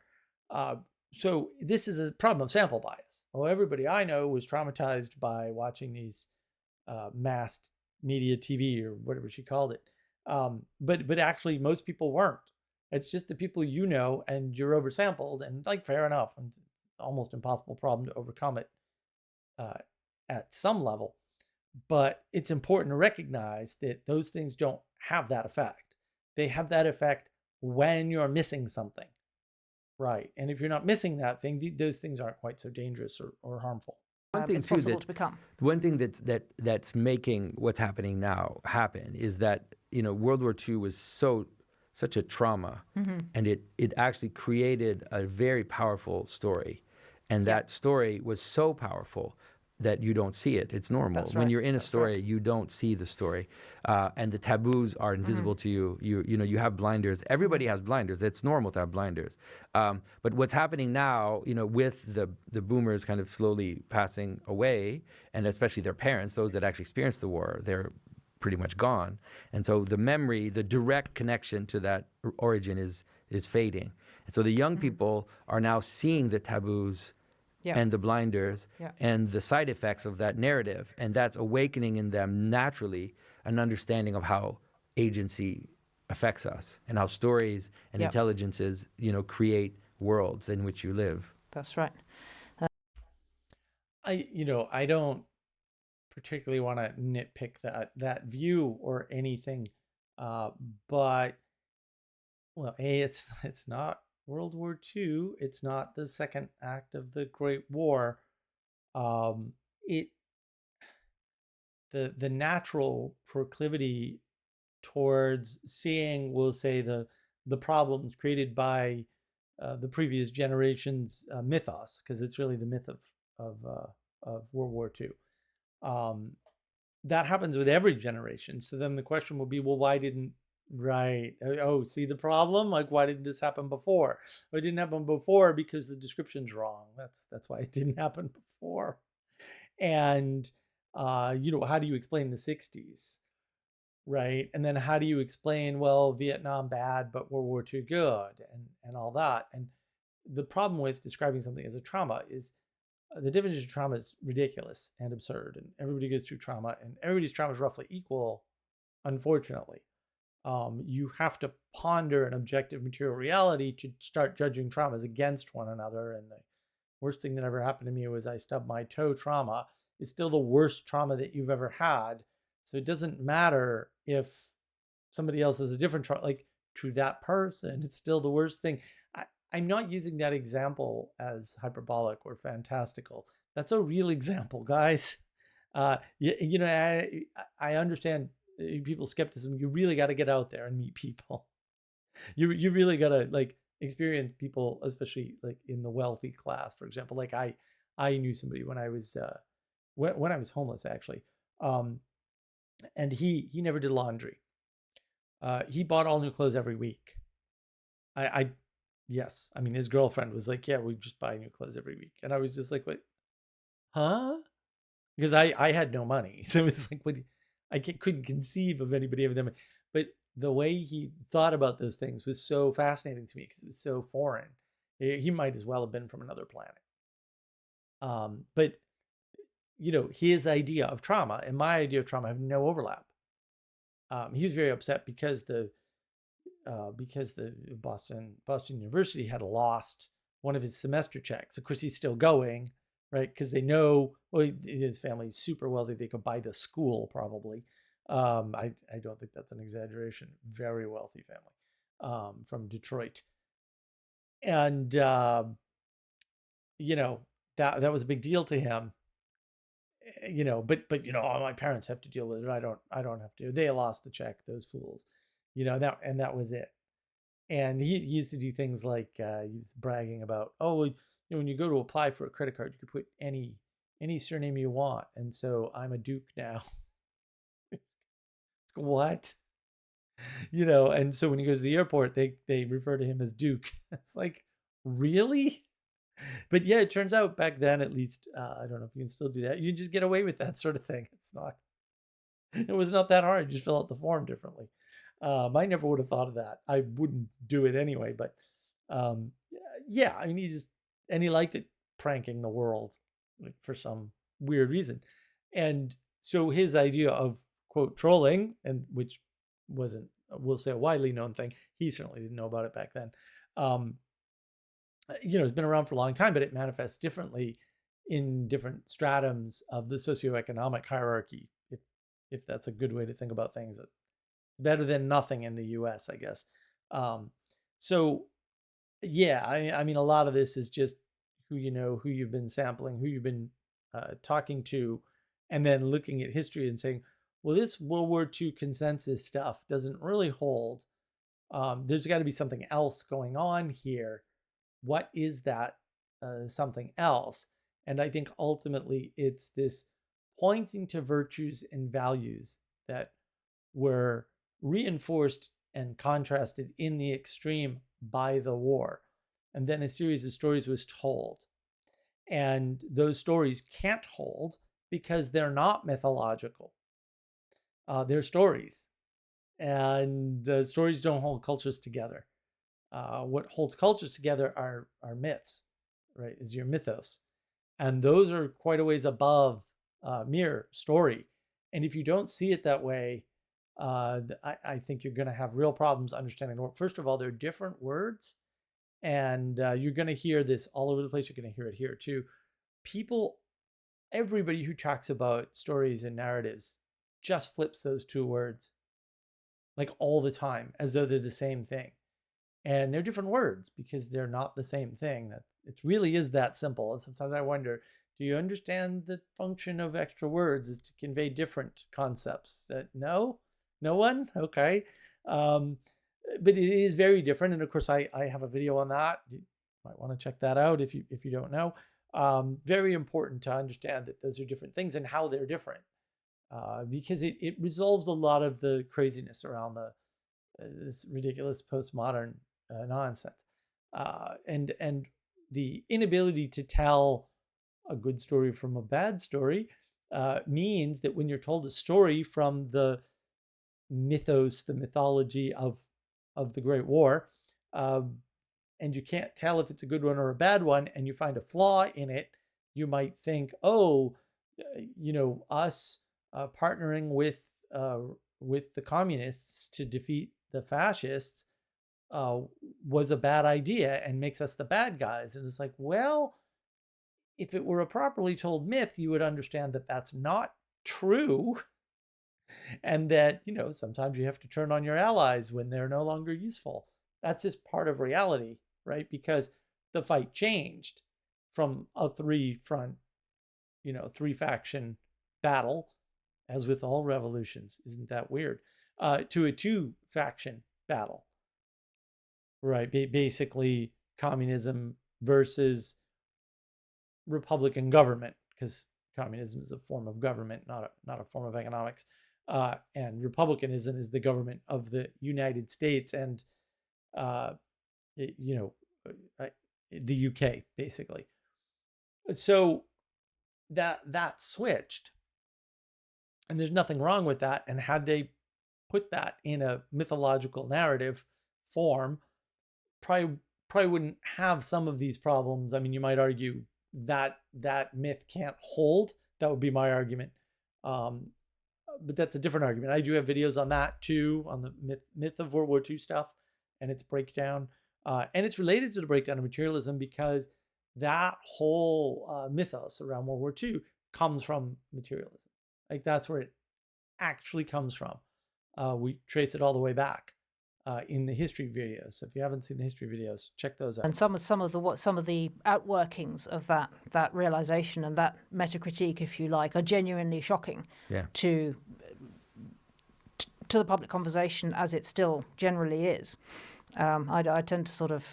So this is a problem of sample bias. Oh, everybody I know was traumatized by watching these massed media TV or whatever she called it. But actually, most people weren't. It's just the people you know, and you're oversampled, and like fair enough. It's almost impossible problem to overcome it at some level. But it's important to recognize that those things don't have that effect. They have that effect when you're missing something, right? And if you're not missing that thing, those things aren't quite so dangerous or harmful. One thing it's too possible to become. One thing that's making what's happening now happen is that World War II was such a trauma, and it actually created a very powerful story, and that story was so powerful that you don't see it. It's normal. That's When right. you're in a That's story, right. you don't see the story, and the taboos are invisible to you. You have blinders. Everybody has blinders. It's normal to have blinders. But what's happening now, with the boomers kind of slowly passing away, and especially their parents, those that actually experienced the war, they're pretty much gone, and so the memory, the direct connection to that origin is fading. And so the young people are now seeing the taboos and the blinders and the side effects of that narrative. And that's awakening in them naturally an understanding of how agency affects us and how stories and intelligences, create worlds in which you live. That's right. I don't particularly want to nitpick that view or anything. But well, it's not World War II. It's not the second act of the Great War. The natural proclivity towards seeing, we'll say, the problems created by the previous generation's mythos, because it's really the myth of World War II. That happens with every generation. So then the question will be, well, why didn't see the problem? Like, why didn't this happen before? Well, it didn't happen before because the description's wrong. That's why it didn't happen before. And how do you explain the 60s? Right? And then how do you explain, well, Vietnam bad, but World War II good, and all that? And the problem with describing something as a trauma is the definition of trauma is ridiculous and absurd, and everybody goes through trauma, and everybody's trauma is roughly equal, unfortunately. You have to ponder an objective material reality to start judging traumas against one another. And the worst thing that ever happened to me was I stubbed my toe trauma. It's still the worst trauma that you've ever had. So it doesn't matter if somebody else has a different trauma, like to that person, it's still the worst thing. I'm not using that example as hyperbolic or fantastical. That's a real example, guys. You know, I understand people's skepticism. You really got to get out there and meet people. You really got to like experience people, especially like in the wealthy class, for example. Like I knew somebody when I was when I was homeless, actually, and he never did laundry. He bought all new clothes every week. Yes, I mean his girlfriend was like, yeah, we just buy new clothes every week, and I was just like, what, huh? Because I had no money, so it was like, what? Couldn't conceive of anybody having them. But the way he thought about those things was so fascinating to me because it was so foreign. He might as well have been from another planet. But you know, his idea of trauma and my idea of trauma have no overlap. He was very upset because the Boston University had lost one of his semester checks. Of course, he's still going, right? Because they know, well, his family's super wealthy. They could buy the school probably. I don't think that's an exaggeration. Very wealthy family from Detroit, and you know, that was a big deal to him. You know, but you know, all my parents have to deal with it. I don't have to. They lost the check, those fools. You know, that was it. And he used to do things like he was bragging about, oh, you know, when you go to apply for a credit card, you can put any surname you want, and so I'm a Duke now. What? You know, and so when he goes to the airport, they refer to him as Duke. It's like, really? But yeah, it turns out back then, at least, I don't know if you can still do that. You just get away with that sort of thing. It was not that hard. You just fill out the form differently. I never would have thought of that. I wouldn't do it anyway, but yeah, I mean, he liked it pranking the world, like, for some weird reason. And so his idea of, quote, trolling, and which wasn't, we'll say, a widely known thing. He certainly didn't know about it back then. You know, it's been around for a long time, but it manifests differently in different stratums of the socioeconomic hierarchy, if that's a good way to think about things. Better than nothing in the US, I guess. So yeah, I mean, a lot of this is just who you know, who you've been sampling, who you've been talking to, and then looking at history and saying, well, this World War II consensus stuff doesn't really hold. There's got to be something else going on here. What is that something else? And I think ultimately it's this pointing to virtues and values that were reinforced and contrasted in the extreme by the war. And then a series of stories was told. And those stories can't hold because they're not mythological. They're stories. And stories don't hold cultures together. What holds cultures together are myths, right? Is your mythos. And those are quite a ways above mere story. And if you don't see it that way, I think you're going to have real problems understanding the word. First of all, they're different words, and you're going to hear this all over the place. You're going to hear it here too. Everybody who talks about stories and narratives just flips those two words like all the time, as though they're the same thing. And they're different words because they're not the same thing. That it really is that simple. And sometimes I wonder, do you understand the function of extra words is to convey different concepts? No one? Okay. But it is very different. And of course, I have a video on that. You might want to check that out if you don't know. Very important to understand that those are different things and how they're different. Because it resolves a lot of the craziness around this ridiculous postmodern nonsense. And the inability to tell a good story from a bad story means that when you're told a story from the mythos, the mythology of the Great War, and you can't tell if it's a good one or a bad one, and you find a flaw in it, you might think, oh, us partnering with the communists to defeat the fascists was a bad idea and makes us the bad guys. And it's like, well, if it were a properly told myth, you would understand that that's not true. And that, sometimes you have to turn on your allies when they're no longer useful. That's just part of reality, right? Because the fight changed from a three faction battle, as with all revolutions, isn't that weird, to a two faction battle, right? Basically communism versus Republican government, because communism is a form of government, not a form of economics. And republicanism is the government of the United States and, the UK, basically. So that switched, and there's nothing wrong with that. And had they put that in a mythological narrative form, probably wouldn't have some of these problems. I mean, you might argue that myth can't hold. That would be my argument. But that's a different argument. I do have videos on that too, on the myth of World War II stuff and its breakdown. And it's related to the breakdown of materialism, because that whole mythos around World War II comes from materialism. Like, that's where it actually comes from. We trace it all the way back in the history videos. So if you haven't seen the history videos, check those out. And some of the outworkings of that realization and that metacritique, if you like, are genuinely shocking to the public conversation, as it still generally is. I tend to sort of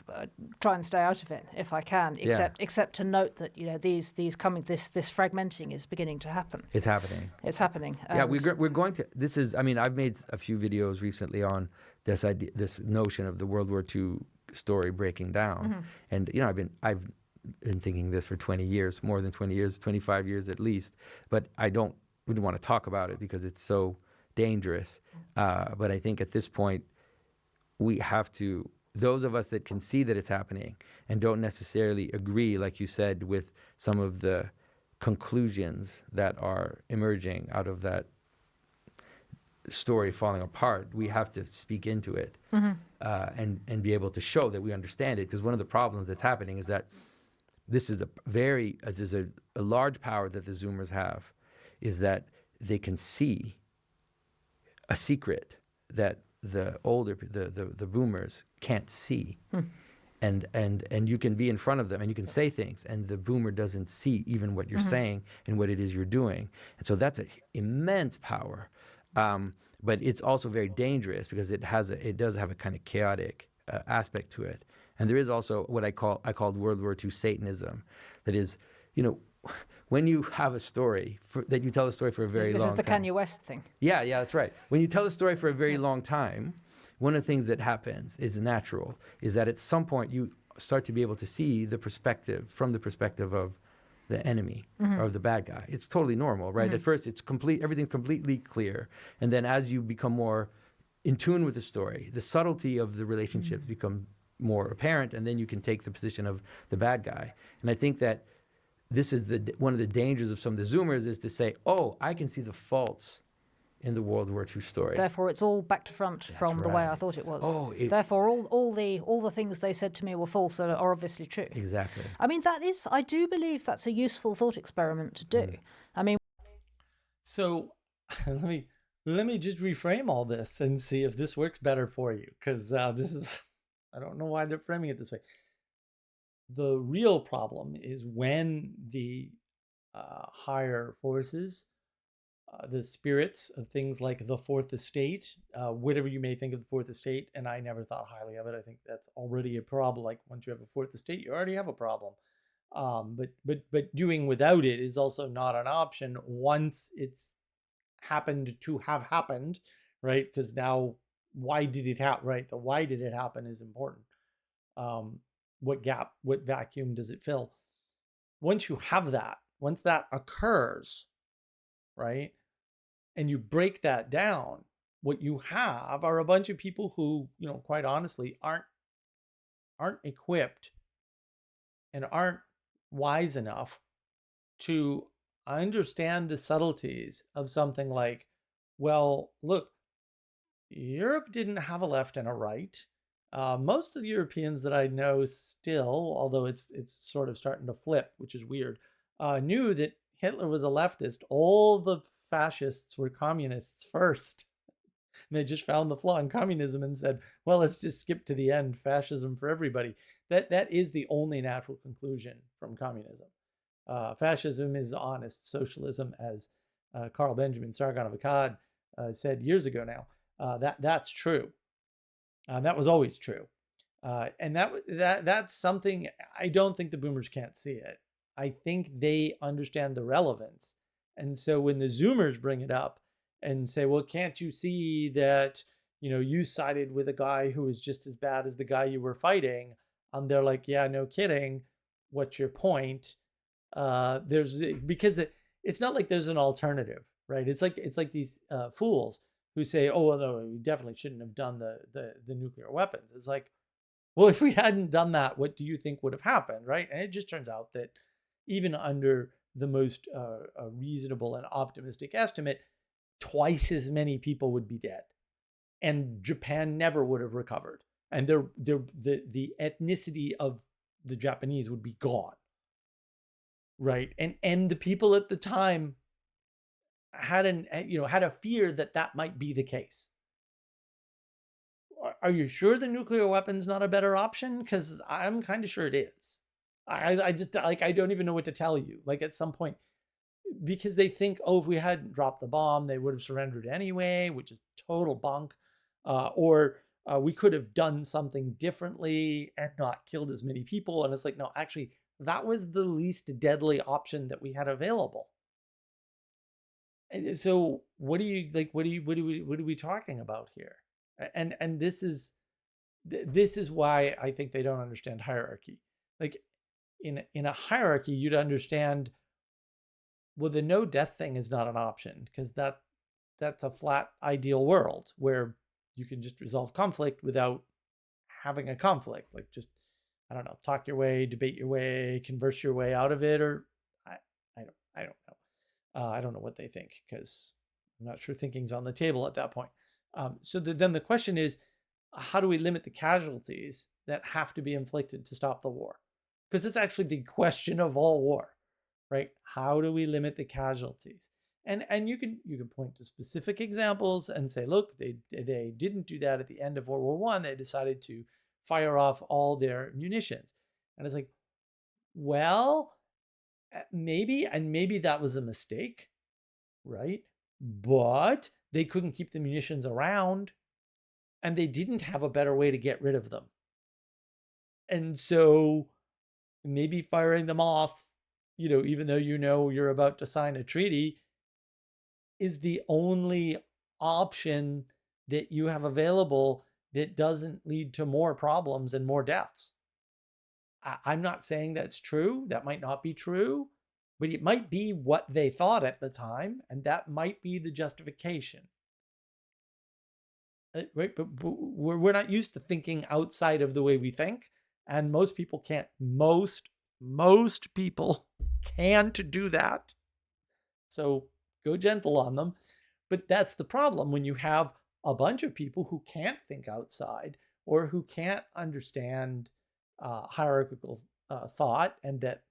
try and stay out of it if I can, except to note that this fragmenting is beginning to happen. It's happening. It's happening. Yeah, we're going to. This is. I mean, I've made a few videos recently on this idea, this notion of the World War II story breaking down, and I've been thinking this for 20 years, more than 20 years, 25 years at least. But I don't really want to talk about it because it's so dangerous. But I think at this point, we have to, those of us that can see that it's happening and don't necessarily agree, like you said, with some of the conclusions that are emerging out of that story falling apart, we have to speak into it and be able to show that we understand it. Because one of the problems that's happening is that this is a large power that the Zoomers have, is that they can see a secret that the boomers can't see. And you can be in front of them and you can say things, and the boomer doesn't see even what you're saying and what it is you're doing. And so that's an immense power. But it's also very dangerous because it does have a kind of chaotic aspect to it. And there is also what I called World War II Satanism. That is, when you have a story that you tell a story for a very long time. This is the Kanye West thing. Yeah, that's right. When you tell a story for a very long time, one of the things that happens is that at some point you start to be able to see the perspective from the perspective of the enemy or the bad guy. It's totally normal, right? At first, everything's completely clear, and then as you become more in tune with the story, the subtlety of the relationships become more apparent, and then you can take the position of the bad guy. And I think that this is one of the dangers of some of the Zoomers, is to say, oh, I can see the faults in the World War II story. Therefore, it's all back to front from the way I thought it was. Therefore, all the things they said to me were false are obviously true. Exactly. I mean, I do believe that's a useful thought experiment to do. I mean, so let me just reframe all this and see if this works better for you, because this is, I don't know why they're framing it this way. The real problem is when the higher forces, the spirits of things like the Fourth Estate, whatever you may think of the Fourth Estate, and I never thought highly of it. I think that's already a problem. Like, once you have a Fourth Estate, you already have a problem. But doing without it is also not an option once it's happened to have happened, right? Because now, why did it happen? Right, the why did it happen is important. What gap, what vacuum does it fill? Once you have that, once that occurs, right, and you break that down, what you have are a bunch of people who, quite honestly, aren't equipped and aren't wise enough to understand the subtleties of something like, well, look, Europe didn't have a left and a right. Most of the Europeans that I know still, although it's sort of starting to flip, which is weird, knew that Hitler was a leftist. All the fascists were communists first. And they just found the flaw in communism and said, well, let's just skip to the end, fascism for everybody. That is the only natural conclusion from communism. Fascism is honest socialism, as Carl Benjamin Sargon of Akkad said years ago now. That's true. That was always true. And that's something I don't think the boomers can't see it. I think they understand the relevance. And so when the Zoomers bring it up and say, well, can't you see that, you sided with a guy who was just as bad as the guy you were fighting? They're like, yeah, no kidding. What's your point? Because it's not like there's an alternative, right? It's like these fools who say, oh, well, no, we definitely shouldn't have done the nuclear weapons. It's like, well, if we hadn't done that, what do you think would have happened, right? And it just turns out that even under the most reasonable and optimistic estimate, twice as many people would be dead, and Japan never would have recovered, and the ethnicity of the Japanese would be gone, right? And the people at the time had a fear that might be the case. Are you sure the nuclear weapon's not a better option? Because I'm kind of sure it is. I just, like, I don't even know what to tell you. Like, at some point, because they think, oh, if we hadn't dropped the bomb, they would have surrendered anyway, which is total bunk. Or we could have done something differently and not killed as many people. And it's like, no, actually, that was the least deadly option that we had available. And so what are we talking about here? And this is why I think they don't understand hierarchy. Like, in a hierarchy, you'd understand, well, the no death thing is not an option, because that's a flat ideal world where you can just resolve conflict without having a conflict. Like, just, I don't know, talk your way, debate your way, converse your way out of it, or I don't know. I don't know what they think, because I'm not sure thinking's on the table at that point. So then the question is, how do we limit the casualties that have to be inflicted to stop the war? Because it's actually the question of all war, right? How do we limit the casualties? And you can point to specific examples and say, look, they didn't do that at the end of World War I. They decided to fire off all their munitions. And it's like, well, maybe that was a mistake, right? But they couldn't keep the munitions around, and they didn't have a better way to get rid of them. And so maybe firing them off, even though you're about to sign a treaty, is the only option that you have available that doesn't lead to more problems and more deaths. I'm not saying that's true. That might not be true, but it might be what they thought at the time, and that might be the justification. Right? But we're not used to thinking outside of the way we think, and most people can't. Most people can't do that. So go gentle on them. But that's the problem when you have a bunch of people who can't think outside, or who can't understand hierarchical thought, and that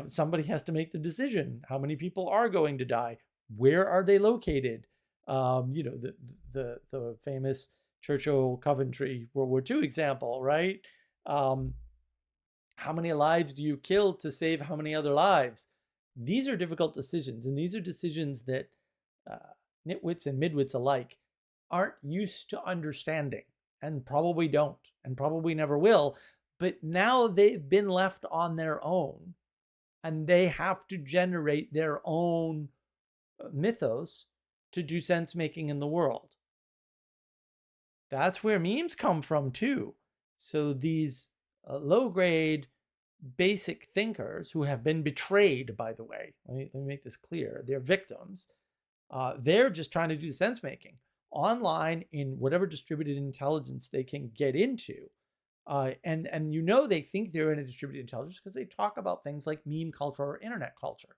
somebody has to make the decision. How many people are going to die? Where are they located? The famous Churchill Coventry World War II example, right? How many lives do you kill to save how many other lives? These are difficult decisions, and these are decisions that nitwits and midwits alike aren't used to understanding, and probably don't, and probably never will. But now they've been left on their own, and they have to generate their own mythos to do sense making in the world. That's where memes come from too. So these low grade basic thinkers who have been betrayed, by the way, let me make this clear, they're victims. They're just trying to do sense making online in whatever distributed intelligence they can get into. And they think they're in a distributed intelligence because they talk about things like meme culture or internet culture.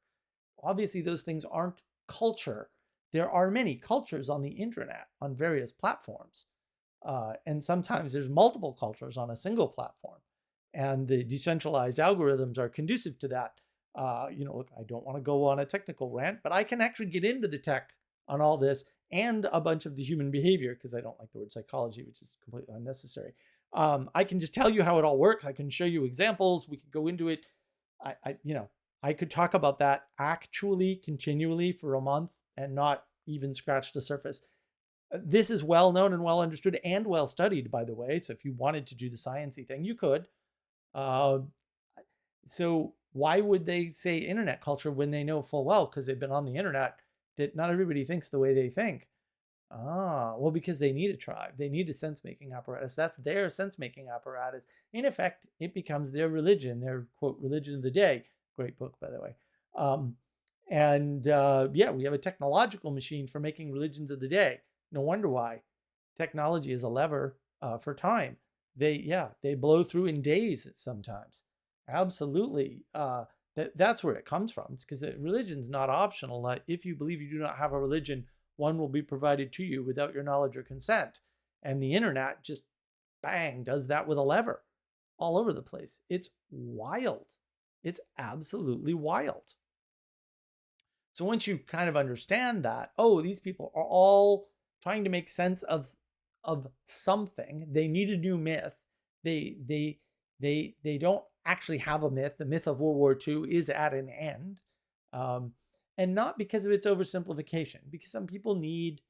Obviously, those things aren't culture. There are many cultures on the internet on various platforms. And sometimes there's multiple cultures on a single platform. And the decentralized algorithms are conducive to that. Look, I don't want to go on a technical rant, but I can actually get into the tech on all this and a bunch of the human behavior, because I don't like the word psychology, which is completely unnecessary. I can just tell you how it all works. I can show you examples. We could go into it. I could talk about that actually continually for a month and not even scratch the surface. This is well known and well understood and well studied, by the way. So if you wanted to do the sciencey thing, you could. So why would they say internet culture when they know full well, because they've been on the internet, that not everybody thinks the way they think? Well, because they need a tribe. They need a sense-making apparatus. That's their sense-making apparatus. In effect, it becomes their religion, their, quote, religion of the day. Great book, by the way. We have a technological machine for making religions of the day. No wonder why. Technology is a lever for time. They blow through in days sometimes. Absolutely. That's where it comes from. It's because religion's not optional. If you believe you do not have a religion, one will be provided to you without your knowledge or consent. And the internet just, bang, does that with a lever all over the place. It's wild. It's absolutely wild. So once you kind of understand that, these people are all trying to make sense of something. They need a new myth. They don't actually have a myth. The myth of World War II is at an end. And not because of its oversimplification, because some people need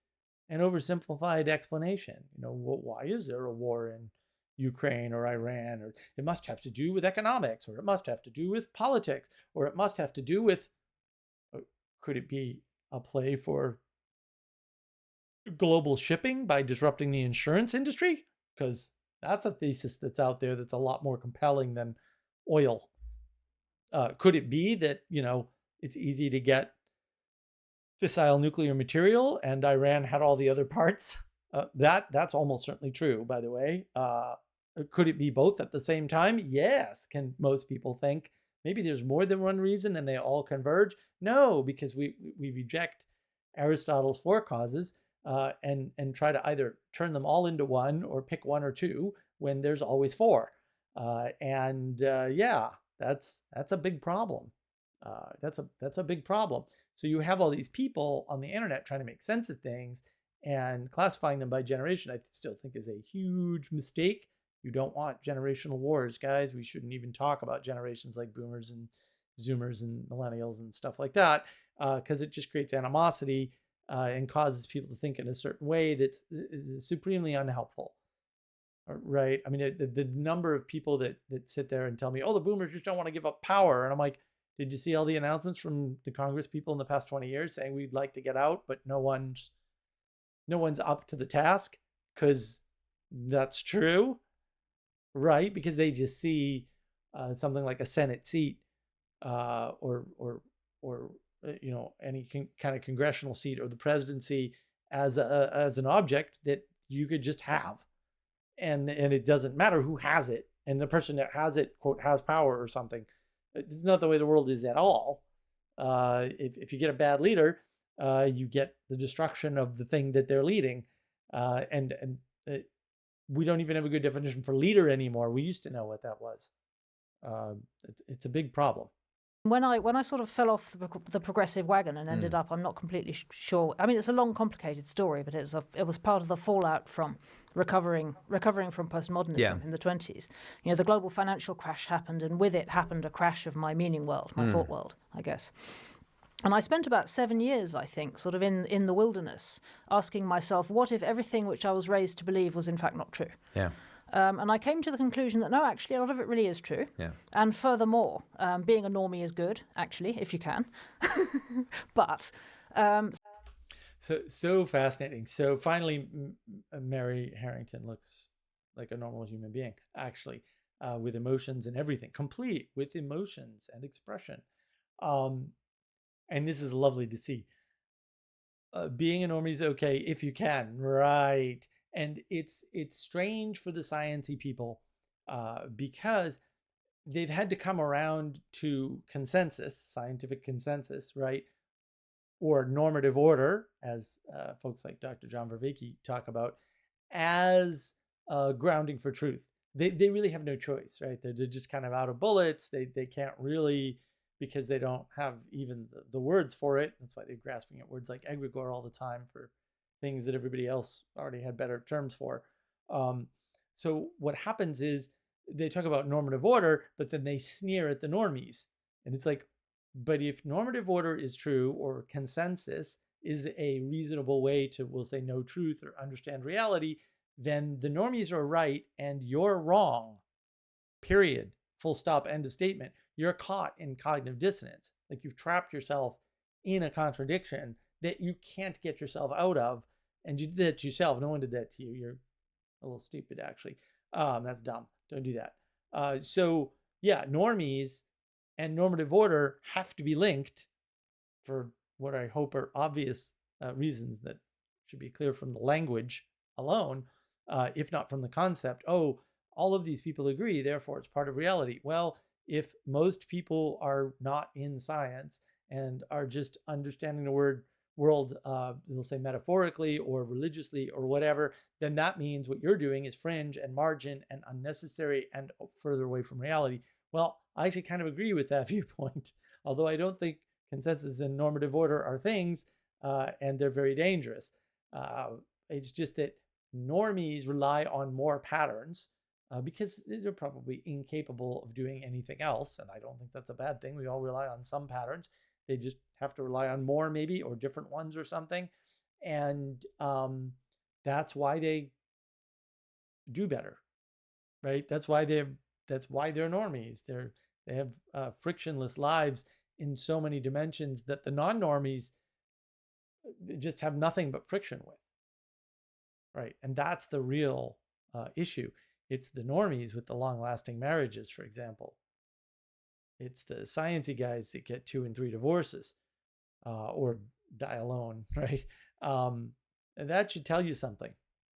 an oversimplified explanation. Why is there a war in Ukraine or Iran? Or it must have to do with economics, or it must have to do with politics, or it must have to do with, could it be a play for global shipping by disrupting the insurance industry? Because that's a thesis that's out there that's a lot more compelling than oil. Could it be that, it's easy to get fissile nuclear material and Iran had all the other parts? That's almost certainly true, by the way. Could it be both at the same time? Yes. Can most people think maybe there's more than one reason and they all converge? No, because we reject Aristotle's four causes and try to either turn them all into one or pick one or two when there's always four. That's a big problem. That's a big problem. So you have all these people on the internet trying to make sense of things, and classifying them by generation, I still think, is a huge mistake. You don't want generational wars, guys. We shouldn't even talk about generations like boomers and zoomers and millennials and stuff like that, because it just creates animosity and causes people to think in a certain way that's supremely unhelpful. Right? I mean, the number of people that sit there and tell me, the boomers just don't want to give up power. And I'm like, did you see all the announcements from the Congress people in the past 20 years saying we'd like to get out, but no one's up to the task? Because that's true, right? Because they just see something like a Senate seat or any kind of congressional seat or the presidency as an object that you could just have, and it doesn't matter who has it, and the person that has it, quote, has power or something. It's not the way the world is at all. If you get a bad leader, you get the destruction of the thing that they're leading. We don't even have a good definition for leader anymore. We used to know what that was. It's a big problem. When I sort of fell off the progressive wagon and ended up, I'm not completely sure. I mean, it's a long, complicated story, but it was part of the fallout from recovering from postmodernism in the 1920s. The global financial crash happened, and with it happened a crash of my meaning world, my thought world, I guess. And I spent about 7 years, I think, sort of in the wilderness, asking myself, what if everything which I was raised to believe was in fact not true? Yeah. And I came to the conclusion that no, actually, a lot of it really is true. Yeah. And furthermore, being a normie is good, actually, if you can. But so fascinating. So finally, Mary Harrington looks like a normal human being, actually, with emotions and everything, complete with emotions and expression. And this is lovely to see. Being a normie is okay if you can, right? And it's strange for the sciencey people because they've had to come around to consensus, scientific consensus, right? Or normative order, as folks like Dr. John Vervaeke talk about, as grounding for truth. They really have no choice, right? They're just kind of out of bullets. They can't really, because they don't have even the words for it. That's why they're grasping at words like egregore all the time for things that everybody else already had better terms for. So what happens is they talk about normative order, but then they sneer at the normies. And it's like, but if normative order is true, or consensus is a reasonable way to, we'll say, know truth or understand reality, then the normies are right and you're wrong. Period. Full stop. End of statement. You're caught in cognitive dissonance. Like you've trapped yourself in a contradiction that you can't get yourself out of. And you did that to yourself. No one did that to you. You're a little stupid, actually. That's dumb. Don't do that. So yeah, normies and normative order have to be linked for what I hope are obvious reasons that should be clear from the language alone, if not from the concept. Oh, all of these people agree, therefore it's part of reality. Well, if most people are not in science and are just understanding the world, we'll say metaphorically or religiously or whatever, then that means what you're doing is fringe and margin and unnecessary and further away from reality. Well, I actually kind of agree with that viewpoint, although I don't think consensus and normative order are things, and they're very dangerous. It's just that normies rely on more patterns because they're probably incapable of doing anything else, and I don't think that's a bad thing. We all rely on some patterns. They just have to rely on more, maybe, or different ones or something, and that's why they do better, right? That's why they're normies. They have frictionless lives in so many dimensions that the non-normies just have nothing but friction with, right? And that's the real issue. It's the normies with the long-lasting marriages, for example. It's the sciencey guys that get 2 and 3 divorces or die alone, right? And that should tell you something.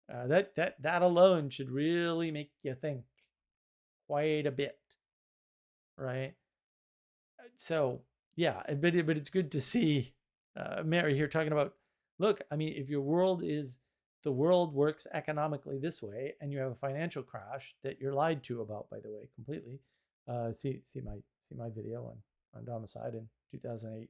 That alone should really make you think quite a bit, right? So yeah, but it's good to see Mary here talking about, look, I mean, if your world is, the world works economically this way, and you have a financial crash that you're lied to about, by the way, completely. See my video on Domicide in 2008.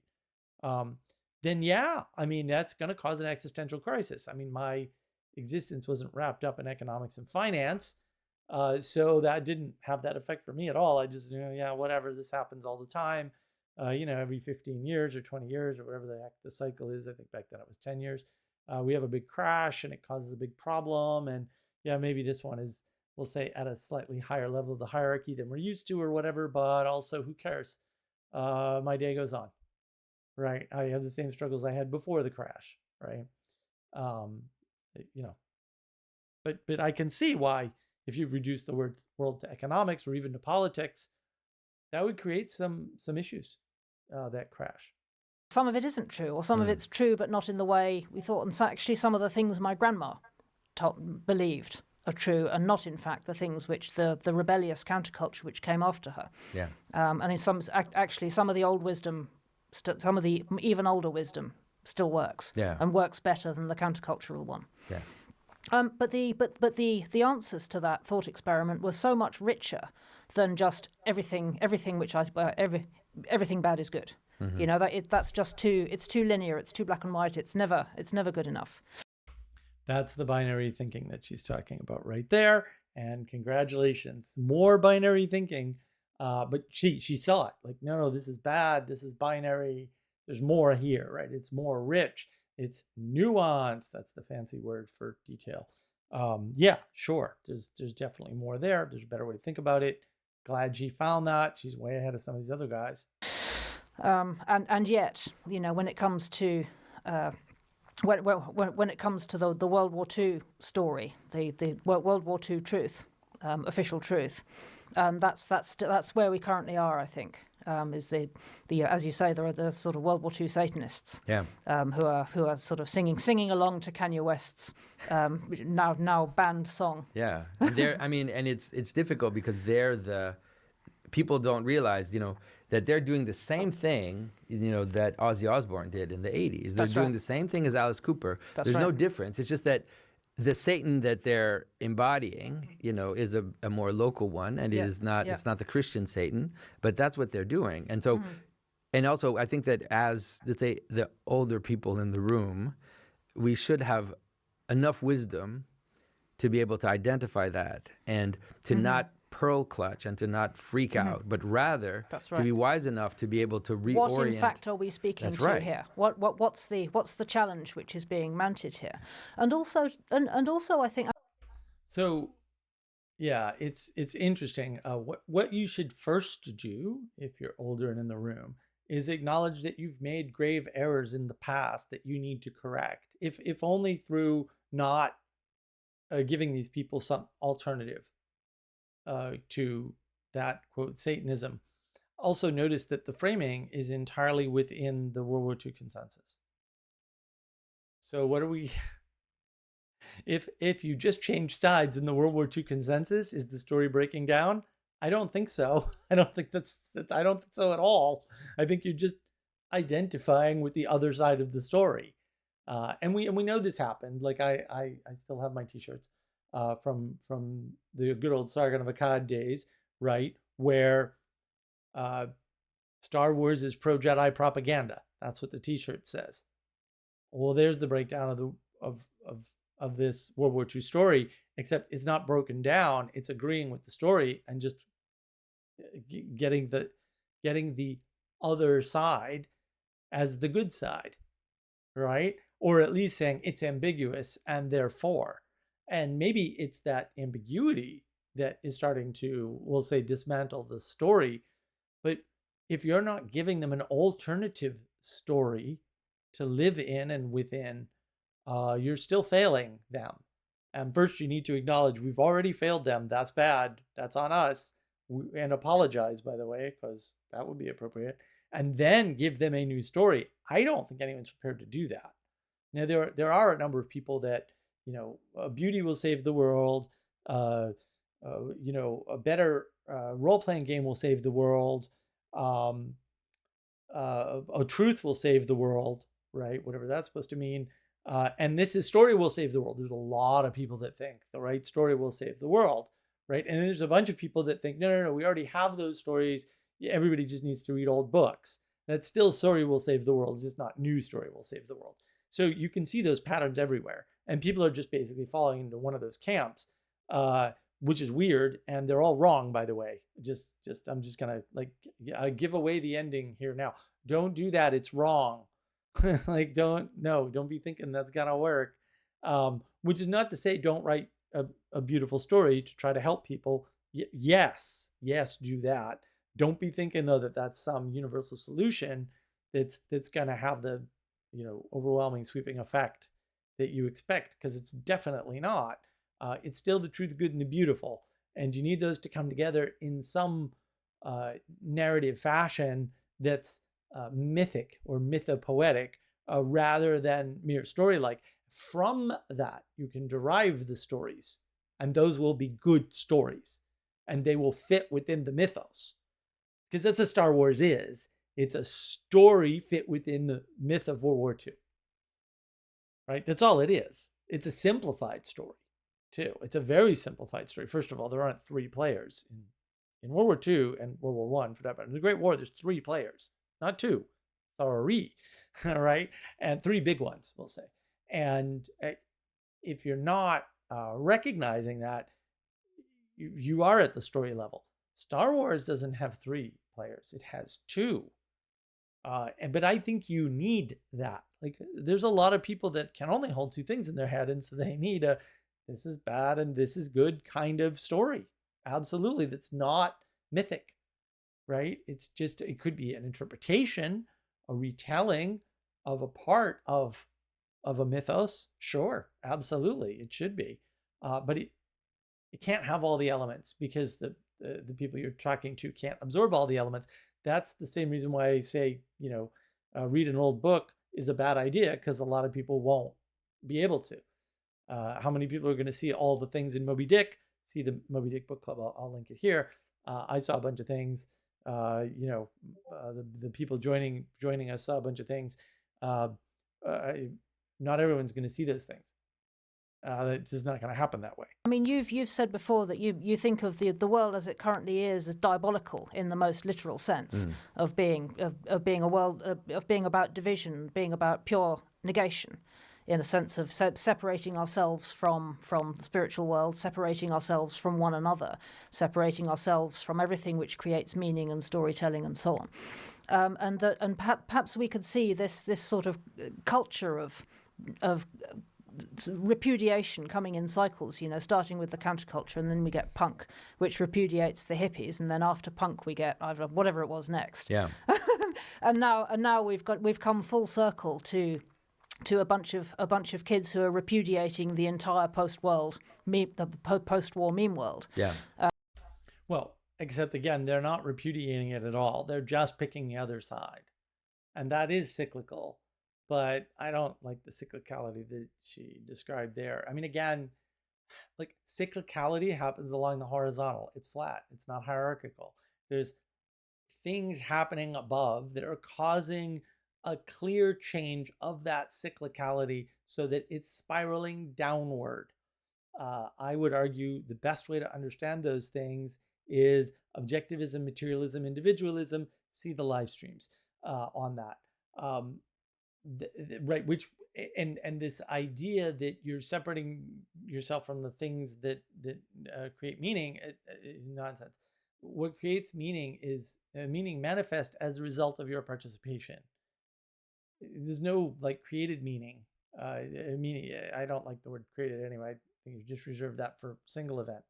Then yeah, I mean, that's going to cause an existential crisis. I mean, my existence wasn't wrapped up in economics and finance, so that didn't have that effect for me at all. I just, yeah, whatever, this happens all the time. Every 15 years or 20 years or whatever the heck the cycle is. I think back then it was 10 years. We have a big crash and it causes a big problem. And yeah, maybe this one is, we'll say, at a slightly higher level of the hierarchy than we're used to or whatever, but also who cares? My day goes on, right? I have the same struggles I had before the crash, right? But I can see why, if you've reduced the world to economics or even to politics, that would create some issues, that crash. Some of it isn't true, or some of it's true, but not in the way we thought. And so actually some of the things my grandma believed are true, and not, in fact, the things which the rebellious counterculture which came after her. Yeah. And in some of the old wisdom, some of the even older wisdom still works, and works better than the countercultural one. Yeah. But the answers to that thought experiment were so much richer than just everything bad is good. Mm-hmm. That's just it's too linear, it's too black and white, it's never good enough. That's the binary thinking that she's talking about right there. And congratulations, more binary thinking. But she saw it like, no, this is bad. This is binary. There's more here, right? It's more rich. It's nuanced. That's the fancy word for detail. Yeah, sure. There's definitely more there. There's a better way to think about it. Glad she found that. She's way ahead of some of these other guys. And yet, when it comes to when it comes to the World War II story, the World War II truth, official truth, that's where we currently are, I think. is the as you say, there are the sort of World War II Satanists, Yeah. who are sort of singing along to Kanye West's now banned song. Yeah, and and it's difficult because people don't realize, that they're doing the same thing, that Ozzy Osbourne did in the 80s. They're That's doing right. the same thing as Alice Cooper. That's There's no right. difference. It's just that the Satan that they're embodying, is a more local one, and it is not. It's not the Christian Satan, but that's what they're doing. And so, and also, I think that as, let's say, the older people in the room, we should have enough wisdom to be able to identify that and to not pearl clutch and to not freak out, but rather to be wise enough to be able to reorient. What in fact are we speaking to here? What's the challenge which is being mounted here? And also I think. So, yeah, it's interesting. What you should first do if you're older and in the room is acknowledge that you've made grave errors in the past that you need to correct. If only through not giving these people some alternative to that, quote, Satanism. Also notice that the framing is entirely within the World War II consensus. So what are we... If you just change sides in the World War II consensus, is the story breaking down? I don't think so. I don't think so at all. I think you're just identifying with the other side of the story. And we know this happened. Like I still have my t-shirts from the good old Sargon of Akkad days, right? Where Star Wars is pro-Jedi propaganda. That's what the t-shirt says. Well, there's the breakdown of this World War II story, except it's not broken down. It's agreeing with the story and just getting the other side as the good side, right? Or at least saying it's ambiguous and therefore. And maybe it's that ambiguity that is starting to, we'll say, dismantle the story. But if you're not giving them an alternative story to live in and within, you're still failing them. And first you need to acknowledge we've already failed them. That's bad. That's on us. And apologize, by the way, because that would be appropriate. And then give them a new story. I don't think anyone's prepared to do that. Now, there are a number of people that, beauty will save the world. A better role-playing game will save the world. A truth will save the world, right? Whatever that's supposed to mean. And this is story will save the world. There's a lot of people that think the right story will save the world, right? And then there's a bunch of people that think, no, we already have those stories. Everybody just needs to read old books. That's still story will save the world. It's just not new story will save the world. So you can see those patterns everywhere. And people are just basically falling into one of those camps, which is weird. And they're all wrong, by the way. I'm just going to give away the ending here now. Don't do that. It's wrong. Don't be thinking that's going to work. Which is not to say don't write a beautiful story to try to help people. Yes, do that. Don't be thinking though that that's some universal solution that's going to have the overwhelming sweeping effect that you expect, because it's definitely not. It's still the truth, good, and the beautiful, and you need those to come together in some narrative fashion that's mythic or mythopoetic, rather than mere story-like. From that, you can derive the stories, and those will be good stories, and they will fit within the mythos, because that's what Star Wars is. It's a story fit within the myth of World War II, right? That's all it is. It's a simplified story, too. It's a very simplified story. First of all, there aren't 3 players. In World War II and World War I, for that matter, in the Great War, there's 3 players, not 2. Sorry, all right? And 3 big ones, we'll say. And if you're not recognizing that, you are at the story level. Star Wars doesn't have 3 players. It has 2. But I think you need that. Like, there's a lot of people that can only hold 2 things in their head, and so they need a this is bad and this is good kind of story. Absolutely, that's not mythic, right? It's just, it could be an interpretation, a retelling of a part of a mythos. Sure, absolutely, it should be. But it can't have all the elements, because the people you're talking to can't absorb all the elements. That's the same reason why I say, read an old book is a bad idea, because a lot of people won't be able to. How many people are going to see all the things in Moby Dick? See the Moby Dick book club. I'll link it here. I saw a bunch of things. The people joining us saw a bunch of things. Not everyone's going to see those things. It's just not going to happen that way. I mean, you've said before that you think of the world as it currently is as diabolical in the most literal sense of being a world of being about division, being about pure negation, in a sense of separating ourselves from the spiritual world, separating ourselves from one another, separating ourselves from everything which creates meaning and storytelling and so on, and perhaps we could see this sort of culture of repudiation coming in cycles, starting with the counterculture, and then we get punk, which repudiates the hippies, and then after punk we get whatever it was next. Yeah. and now we've come full circle to a bunch of kids who are repudiating the entire post-war meme world. Yeah. Well, except again, they're not repudiating it at all. They're just picking the other side, and that is cyclical. But I don't like the cyclicality that she described there. I mean, again, like cyclicality happens along the horizontal. It's flat. It's not hierarchical. There's things happening above that are causing a clear change of that cyclicality so that it's spiraling downward. I would argue the best way to understand those things is objectivism, materialism, individualism. See the live streams on that. Right, which and this idea that you're separating yourself from the things that create meaning is nonsense. What creates meaning is meaning manifest as a result of your participation. There's no like created meaning. I don't like the word created anyway. I think you just reserve that for single event.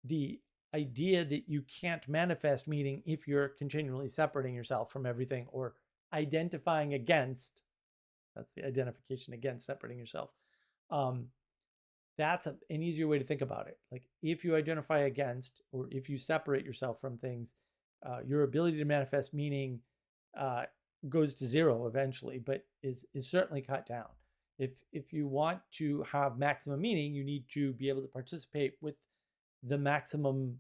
The idea that you can't manifest meaning if you're continually separating yourself from everything or identifying against, that's the identification against separating yourself. That's an easier way to think about it. Like if you identify against, or if you separate yourself from things, your ability to manifest meaning goes to zero eventually, but is certainly cut down. If you want to have maximum meaning, you need to be able to participate with the maximum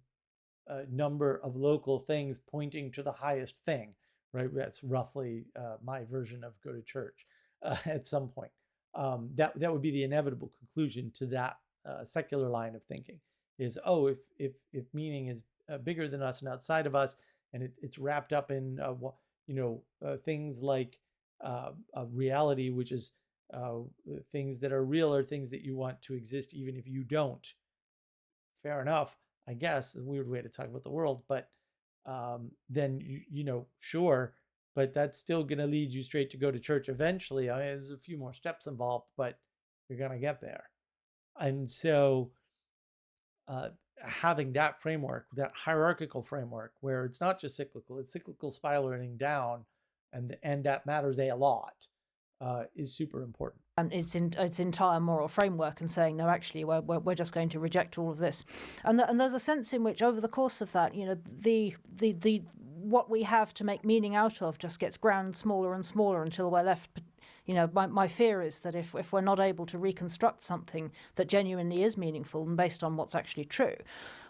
number of local things pointing to the highest thing. Right, that's roughly my version of go to church at some point. That would be the inevitable conclusion to that secular line of thinking. Is if meaning is bigger than us and outside of us, and it's wrapped up in things like reality, which is things that are real or things that you want to exist even if you don't. Fair enough, I guess. A weird way to talk about the world, but. Then sure, but that's still going to lead you straight to go to church eventually. I mean, there's a few more steps involved, but you're going to get there. And so having that framework, that hierarchical framework, where it's not just cyclical, it's cyclical spiraling down, and that matters a lot, is super important. And its entire moral framework, and saying no, actually we're just going to reject all of this, and there's a sense in which over the course of that, the what we have to make meaning out of just gets ground smaller and smaller until we're left. My fear is that if we're not able to reconstruct something that genuinely is meaningful and based on what's actually true,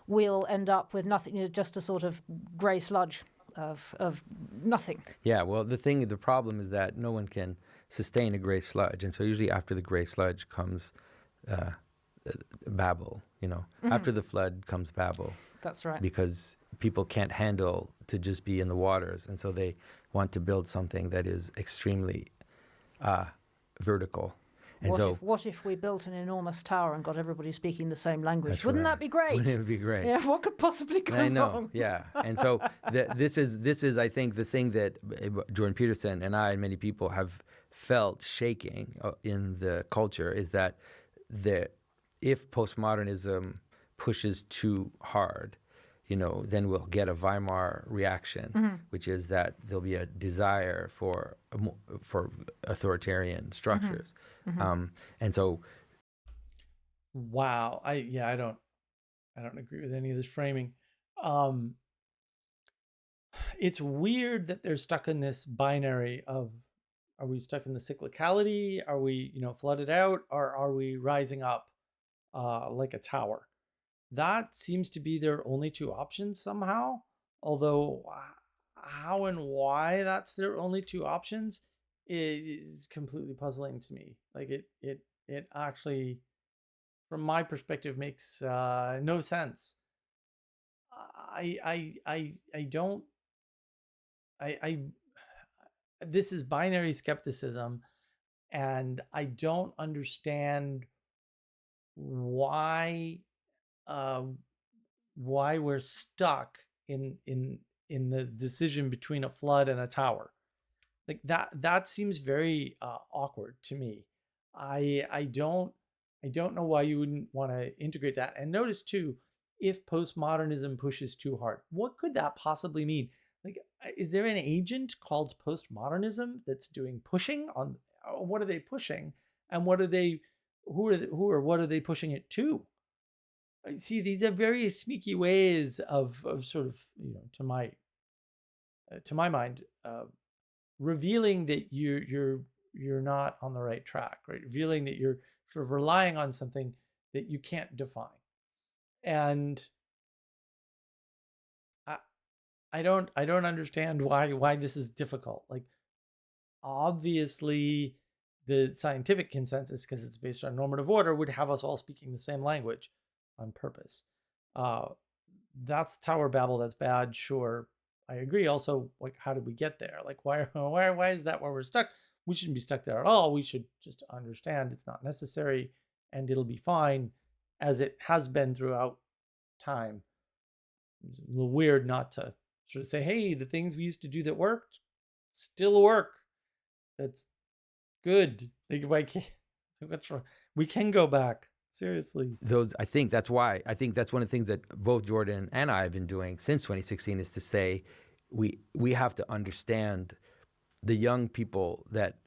we'll end up with nothing, just a sort of grey sludge of nothing. Yeah, well, the problem is that no one can sustain a gray sludge, and so usually after the gray sludge comes Babel. After the flood comes Babel. That's right. Because people can't handle to just be in the waters, and so they want to build something that is extremely vertical. And what if we built an enormous tower and got everybody speaking the same language? Wouldn't that be great? Wouldn't it be great? Yeah. What could possibly go wrong? I know. Yeah. And so this is I think the thing that Jordan Peterson and I and many people have felt shaking in the culture is that if postmodernism pushes too hard, then we'll get a Weimar reaction, which is that there'll be a desire for authoritarian structures. And so, wow, I don't I don't agree with any of this framing. Um, it's weird that they're stuck in this binary of, are we stuck in the cyclicality? Are we, flooded out? Or are we rising up like a tower? That seems to be their only two options somehow. Although how and why that's their only two options is completely puzzling to me. Like it actually, from my perspective, makes no sense. I don't I this is binary skepticism, and I don't understand why uh, why we're stuck in the decision between a flood and a tower. Like that seems very awkward to me. I don't know why you wouldn't want to integrate that. And notice too, if postmodernism pushes too hard, what could that possibly mean? Like, is there an agent called postmodernism that's doing pushing on? What are they pushing? And what are they? What are they pushing it to? See, these are very sneaky ways of sort of, to my mind, revealing that you're not on the right track, right? Revealing that you're sort of relying on something that you can't define. And I don't understand why this is difficult. Like, obviously the scientific consensus, because it's based on normative order, would have us all speaking the same language on purpose. That's Tower Babel. That's bad. Sure, I agree. Also, like, how did we get there? Like, why is that where we're stuck? We shouldn't be stuck there at all. We should just understand it's not necessary, and it'll be fine, as it has been throughout time. It's a little weird not to sort of say, hey, the things we used to do that worked still work. That's good. Like, why can't, what's wrong? We can go back. Seriously. I think that's one of the things that both Jordan and I have been doing since 2016 is to say we have to understand the young people that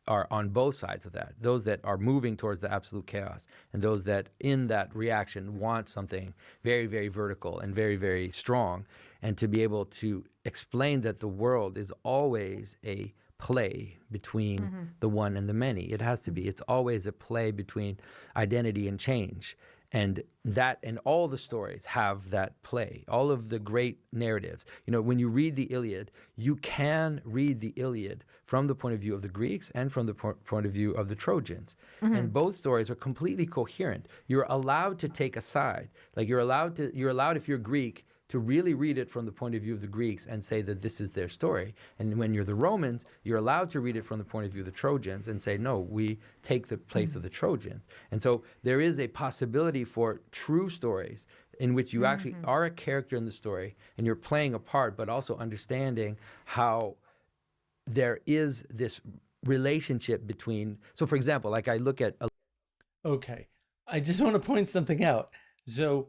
are on both sides of that, those that are moving towards the absolute chaos and those that in that reaction want something very, very vertical and very, very strong, and to be able to explain that the world is always a play between the one and the many. It has to be. It's always a play between identity and change. And all the stories have that play. All of the great narratives. When you read the Iliad, you can read the Iliad from the point of view of the Greeks and from the point of view of the Trojans. And both stories are completely coherent. You're allowed to take a side. Like, you're allowed, if you're Greek, to really read it from the point of view of the Greeks and say that this is their story. And when you're the Romans, you're allowed to read it from the point of view of the Trojans and say, no, we take the place of the Trojans. And so there is a possibility for true stories in which you actually are a character in the story and you're playing a part, but also understanding how there is this relationship between. So, for example, like I look at. Okay, I just want to point something out. So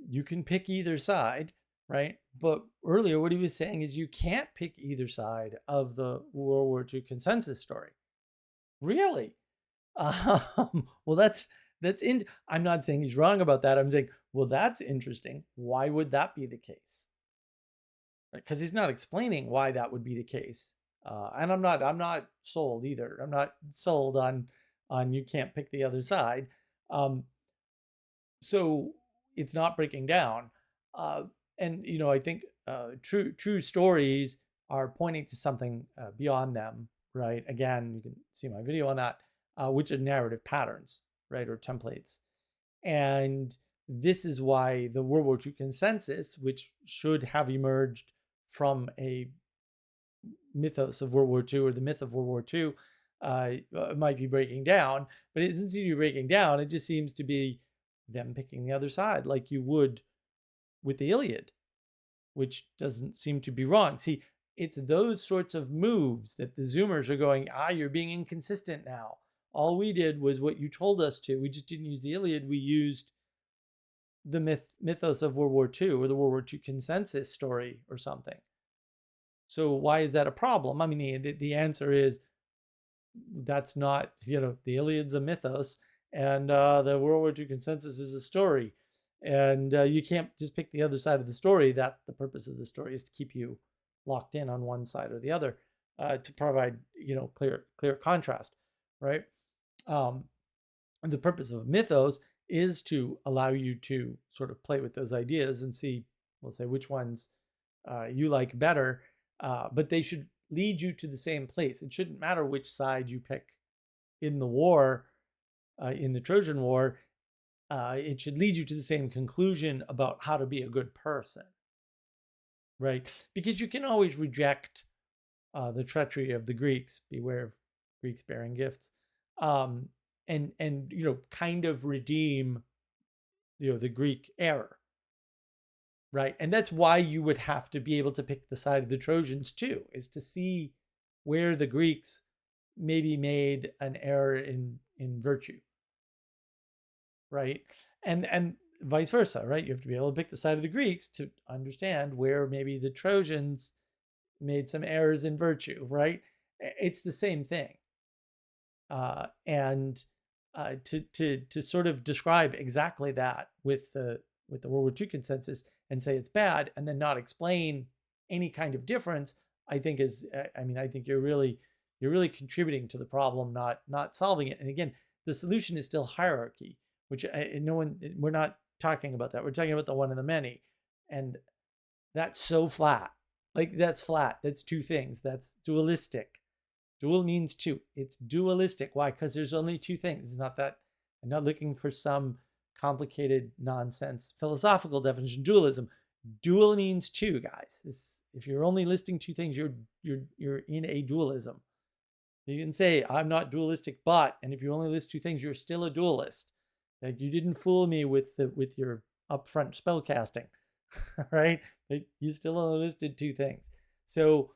you can pick either side, right? But earlier what he was saying is you can't pick either side of the World War II consensus story. Really? Well, that's I'm not saying he's wrong about that. I'm saying, well, that's interesting. Why would that be the case? Because he's not explaining why that would be the case. And I'm not sold either. I'm not sold on you can't pick the other side. So it's not breaking down. And I think true stories are pointing to something beyond them, right? Again, you can see my video on that, which are narrative patterns, right, or templates. And this is why the World War II consensus, which should have emerged from a mythos of World War II or the myth of World War II, might be breaking down, but it doesn't seem to be breaking down. It just seems to be them picking the other side, like you would with the Iliad, which doesn't seem to be wrong. See, it's those sorts of moves that the Zoomers are going, you're being inconsistent now. All we did was what you told us to. We just didn't use the Iliad. We used the mythos of World War II or the World War II consensus story or something. So why is that a problem? I mean, the answer is that's not, the Iliad's a mythos and the World War II consensus is a story. And you can't just pick the other side of the story. That the purpose of the story is to keep you locked in on one side or the other, to provide clear contrast, right? And the purpose of mythos is to allow you to sort of play with those ideas and see, we'll say, which ones you like better, but they should lead you to the same place. It shouldn't matter which side you pick in the war, in the Trojan War. It should lead you to the same conclusion about how to be a good person, right? Because you can always reject the treachery of the Greeks. Beware of Greeks bearing gifts, and kind of redeem the Greek error, right? And that's why you would have to be able to pick the side of the Trojans too, is to see where the Greeks maybe made an error in virtue, right? And vice versa, right? You have to be able to pick the side of the Greeks to understand where maybe the Trojans made some errors in virtue, right? It's the same thing. And to sort of describe exactly that with the World War II consensus and say it's bad and then not explain any kind of difference, I think I think you're really contributing to the problem, not solving it. And again, the solution is still hierarchy, which we're not talking about that. We're talking about the one and the many, and that's so flat. Like that's flat. That's two things. That's dualistic. Dual means two. It's dualistic. Why? Because there's only two things. It's not that. I'm not looking for some complicated nonsense philosophical definition. Dualism. Dual means two, guys. If you're only listing two things, you're in a dualism. You can say I'm not dualistic, but, and if you only list two things, you're still a dualist. Like you didn't fool me with your upfront spell casting, right? You still only listed two things. So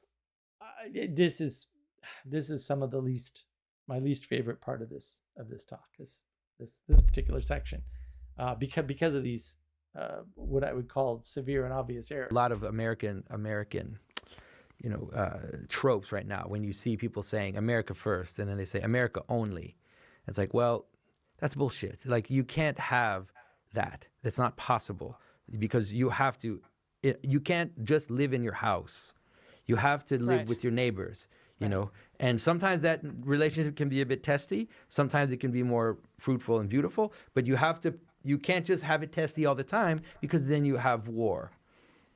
this is some of my least favorite part of this talk is this particular section, because of these what I would call severe and obvious errors. A lot of American tropes right now, when you see people saying America first and then they say America only, it's like, well, that's bullshit. Like you can't have that. That's not possible, because you can't just live in your house. You have to live with your neighbors, you know, and sometimes that relationship can be a bit testy. Sometimes it can be more fruitful and beautiful, but you can't just have it testy all the time, because then you have war,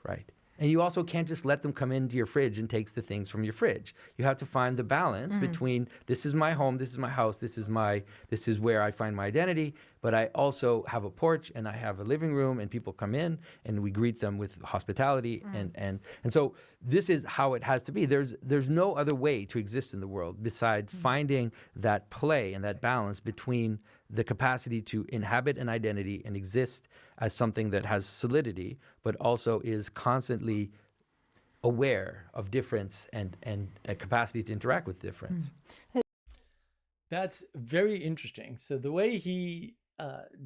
right? And you also can't just let them come into your fridge and take the things from your fridge. You have to find the balance between, this is my home, this is my house, this is where I find my identity, but I also have a porch and I have a living room and people come in and we greet them with hospitality. And so this is how it has to be. There's no other way to exist in the world besides finding that play and that balance between the capacity to inhabit an identity and exist as something that has solidity, but also is constantly aware of difference and a capacity to interact with difference. That's very interesting. So the way he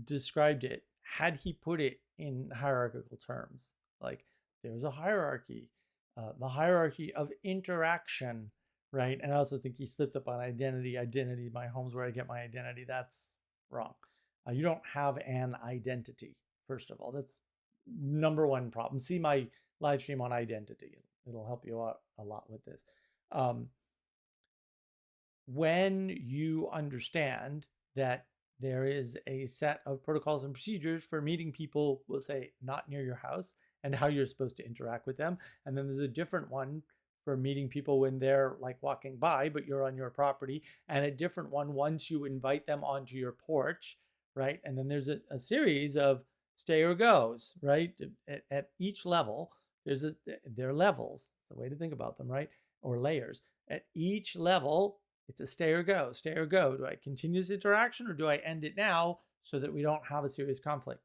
described it, had he put it in hierarchical terms, like there's a hierarchy, the hierarchy of interaction, right? And I also think he slipped up on identity. My home's where I get my identity. That's wrong. You don't have an identity, first of all. That's number one problem. See my live stream on identity. It'll help you out a lot with this. When you understand that there is a set of protocols and procedures for meeting people, we'll say, not near your house, and how you're supposed to interact with them, and then there's a different one for meeting people when they're like walking by, but you're on your property, and a different one once you invite them onto your porch, right? And then there's a series of stay or goes, right? At each level, there are levels. It's the way to think about them, right? Or layers. At each level, it's a stay or go, stay or go. Do I continue this interaction or do I end it now so that we don't have a serious conflict?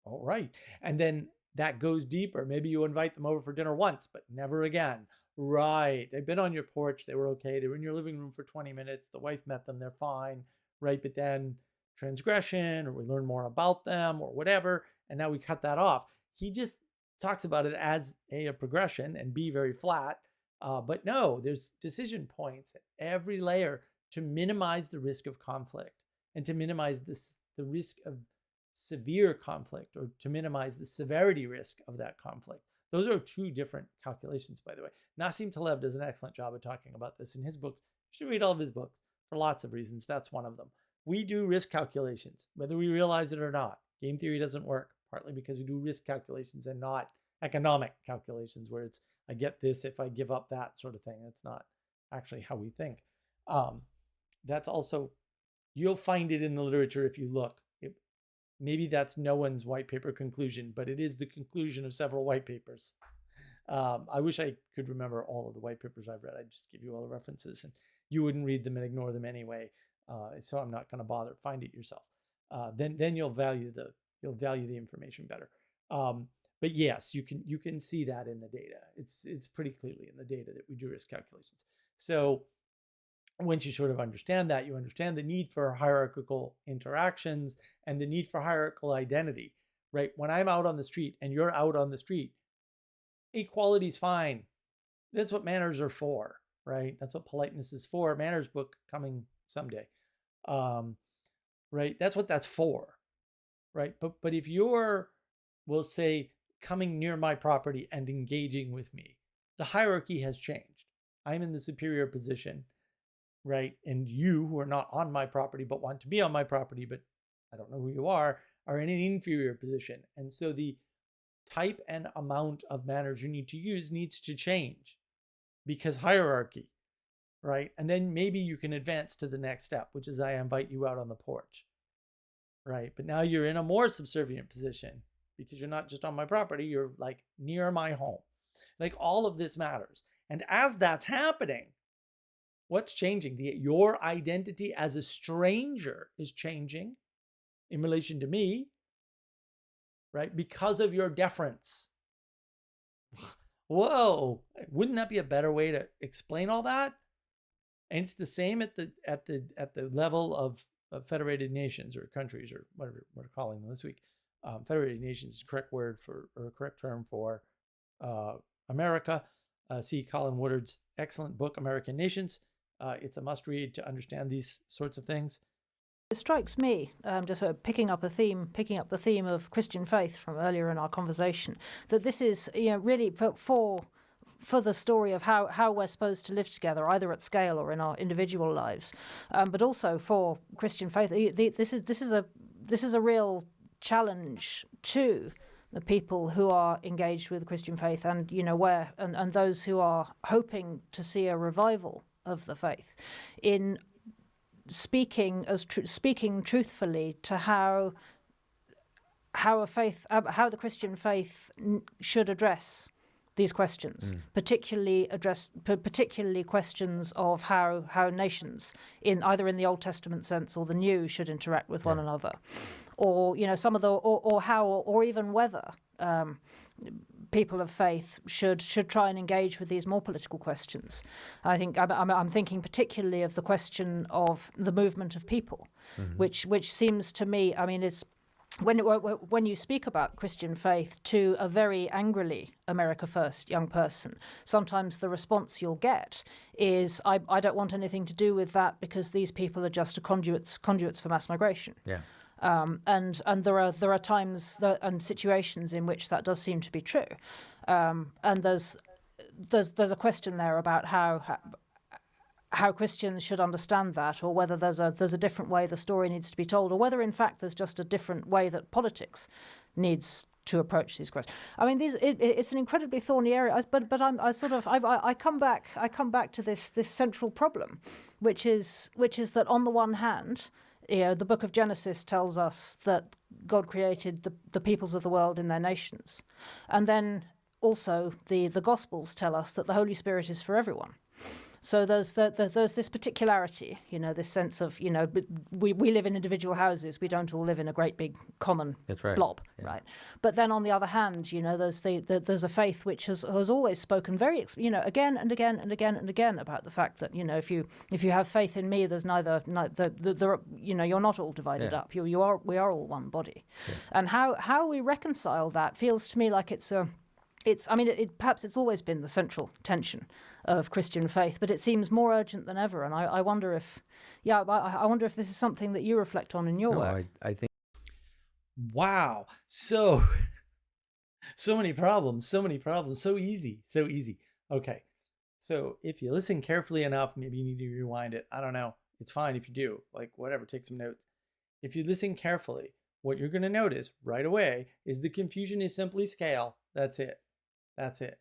All right. And then that goes deeper. Maybe you invite them over for dinner once, but never again. Right. They've been on your porch. They were okay. They were in your living room for 20 minutes. The wife met them. They're fine. Right. But then transgression, or we learn more about them or whatever. And now we cut that off. He just talks about it as a progression and B, very flat. But no, there's decision points at every layer to minimize the risk of conflict and to minimize the risk of severe conflict or to minimize the severity risk of that conflict. Those are two different calculations, by the way. Nassim Taleb does an excellent job of talking about this in his books. You should read all of his books for lots of reasons. That's one of them. We do risk calculations, whether we realize it or not. Game theory doesn't work, partly because we do risk calculations and not economic calculations, where it's, I get this if I give up that sort of thing. That's not actually how we think. That's also, you'll find it in the literature if you look. Maybe that's no one's white paper conclusion, but it is the conclusion of several white papers. I wish I could remember all of the white papers I've read. I'd just give you all the references and you wouldn't read them and ignore them anyway. So I'm not going to bother. Find it yourself. Then you'll value the information better. But yes, you can see that in the data. It's pretty clearly in the data that we do risk calculations. So once you sort of understand that, you understand the need for hierarchical interactions and the need for hierarchical identity, right? When I'm out on the street and you're out on the street, equality is fine. That's what manners are for, right? That's what politeness is for. Manners book coming someday, right? That's what that's for, right? But if you're, we'll say, coming near my property and engaging with me, the hierarchy has changed. I'm in the superior position, right? And you, who are not on my property but want to be on my property, but I don't know who you are in an inferior position. And so the type and amount of manners you need to use needs to change because hierarchy, right? And then maybe you can advance to the next step, which is I invite you out on the porch, right? But now you're in a more subservient position because you're not just on my property, you're like near my home. Like all of this matters. And as that's happening, what's changing? Your identity as a stranger is changing in relation to me, right? Because of your deference. Whoa, wouldn't that be a better way to explain all that? And it's the same at the level of federated nations or countries or whatever we're calling them this week. Federated nations is the correct word for, or correct term for America. See Colin Woodard's excellent book, American Nations. It's a must read to understand these sorts of things. It strikes me, just sort of picking up the theme of Christian faith from earlier in our conversation, that this is, really for the story of how we're supposed to live together, either at scale or in our individual lives, but also for Christian faith. This is a real challenge to the people who are engaged with Christian faith, and and those who are hoping to see a revival of the faith, in speaking truthfully to how the Christian faith should address these questions, particularly questions of how nations, in either in the Old Testament sense or the New, should interact with one another, or some of the or how or even whether people of faith should try and engage with these more political questions. I think I'm thinking particularly of the question of the movement of people, which seems to me, it's when you speak about Christian faith to a very angrily America First young person, sometimes the response you'll get is, I don't want anything to do with that because these people are just conduits for mass migration. Yeah. And there are times and situations in which that does seem to be true, and there's a question there about how Christians should understand that, or whether there's a different way the story needs to be told, or whether in fact there's just a different way that politics to approach these questions. It's an incredibly thorny area, but I come back to this central problem, which is that on the one hand, the book of Genesis tells us that God created the peoples of the world in their nations. And then also the Gospels tell us that the Holy Spirit is for everyone. So there's this particularity, this sense of, we live in individual houses. We don't all live in a great big common blob, right? But then on the other hand, there's a faith which has always spoken very, again and again and again and again about the fact that, if you have faith in me, there's you're not all divided up. We are all one body. Yeah. And how we reconcile that feels to me like perhaps it's always been the central tension of Christian faith, but it seems more urgent than ever. And I wonder if this is something that you reflect on in your work. I think. Wow. So so many problems, so many problems, so easy, so easy. Okay. So if you listen carefully enough, maybe you need to rewind it. I don't know. It's fine if you do. Like, whatever, take some notes. If you listen carefully, what you're going to notice right away is the confusion is simply scale. That's it. That's it.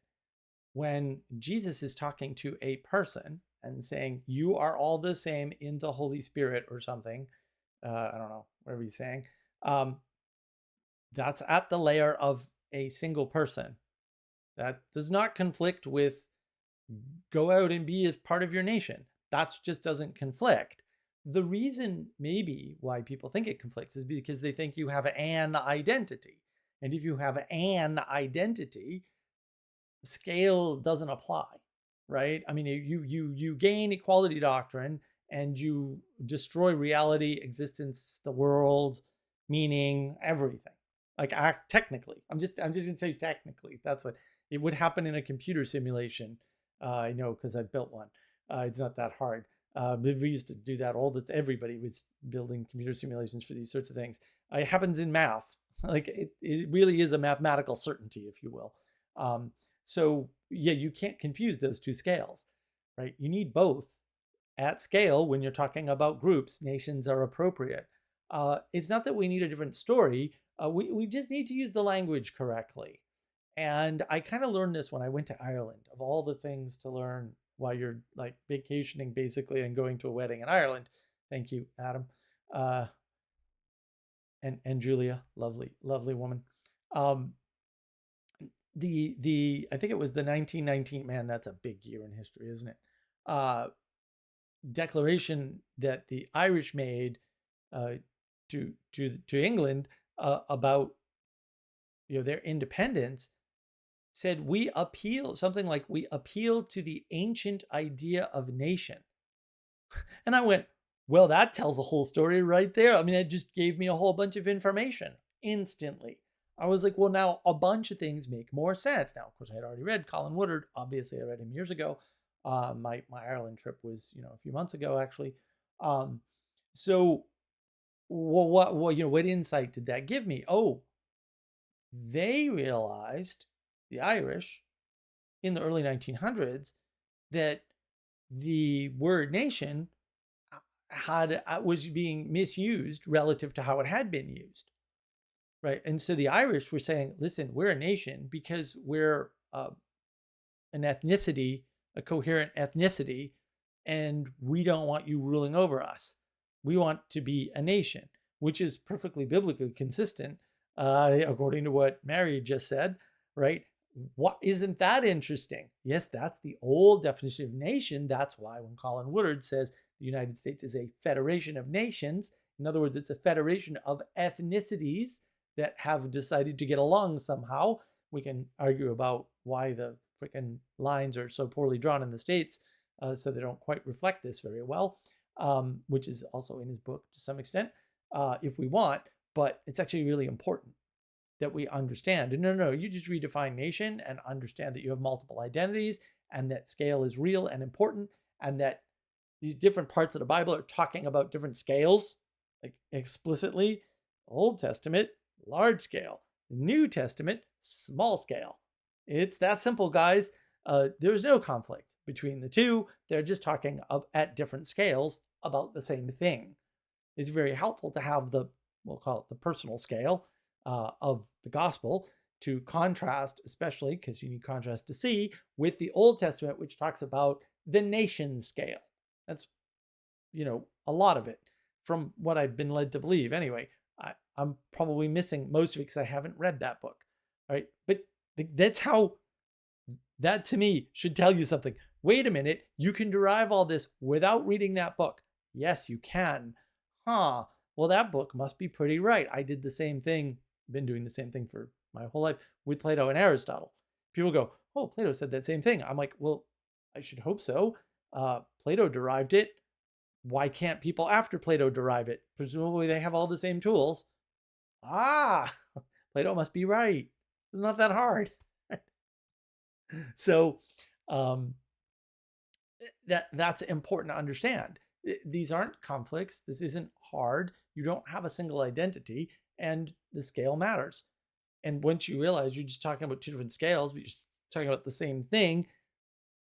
When Jesus is talking to a person and saying, you are all the same in the Holy Spirit or something, I don't know, whatever he's saying, um, that's at the layer of a single person. That does not conflict with go out and be a part of your nation. That just doesn't conflict. The reason maybe why people think it conflicts is because they think you have an identity. And if you have an identity, scale doesn't apply, right? I mean, you gain equality doctrine and you destroy reality, existence, the world, meaning, everything. Like technically, I'm just gonna say technically. That's what it would happen in a computer simulation. I know because I built one. It's not that hard. We used to do that everybody was building computer simulations for these sorts of things. It happens in math. Like it really is a mathematical certainty, if you will. So yeah, you can't confuse those two scales, right? You need both. At scale, when you're talking about groups, nations are appropriate. It's not that we need a different story. We just need to use the language correctly. And I kind of learned this when I went to Ireland. Of all the things to learn while you're like vacationing basically and going to a wedding in Ireland. Thank you, Adam. And Julia, lovely woman. I think it was the 1919, man, that's a big year in history, isn't it? Declaration that the Irish made to England about their independence said we appeal to the ancient idea of nation. And I went, well, that tells a whole story right there. I mean, it just gave me a whole bunch of information instantly. I was like, well, now a bunch of things make more sense. Now, of course, I had already read Colin Woodard. Obviously, I read him years ago. My Ireland trip was, a few months ago, actually. So what insight did that give me? Oh, they realized, the Irish, in the early 1900s, that the word nation was being misused relative to how it had been used. Right. And so the Irish were saying, listen, we're a nation because we're an ethnicity, a coherent ethnicity, and we don't want you ruling over us. We want to be a nation, which is perfectly biblically consistent, according to what Mary just said, right? What isn't that interesting? Yes, that's the old definition of nation. That's why when Colin Woodard says the United States is a federation of nations, in other words, it's a federation of ethnicities that have decided to get along somehow. We can argue about why the freaking lines are so poorly drawn in the States, so they don't quite reflect this very well, which is also in his book to some extent, if we want, but it's actually really important that we understand. And no, you just redefine nation and understand that you have multiple identities and that scale is real and important and that these different parts of the Bible are talking about different scales, like explicitly. Old Testament, large scale. New Testament, small scale. It's that simple, guys. There's no conflict between the two. They're just talking at different scales about the same thing. It's very helpful to have we'll call it the personal scale of the gospel to contrast, especially because you need contrast to see, with the Old Testament, which talks about the nation scale. That's, a lot of it from what I've been led to believe. Anyway, I'm probably missing most of it because I haven't read that book. All right. But that's how, that to me should tell you something. Wait a minute. You can derive all this without reading that book. Yes, you can. Well, that book must be pretty right. I did the same thing, been doing the same thing for my whole life with Plato and Aristotle. People go, oh, Plato said that same thing. I'm like, well, I should hope so. Plato derived it. Why can't people after Plato derive it? Presumably they have all the same tools. Plato must be right. It's not that hard. So that's important to understand. These aren't conflicts. This isn't hard. You don't have a single identity. and the scale matters. And once you realize you're just talking about two different scales, but you're just talking about the same thing,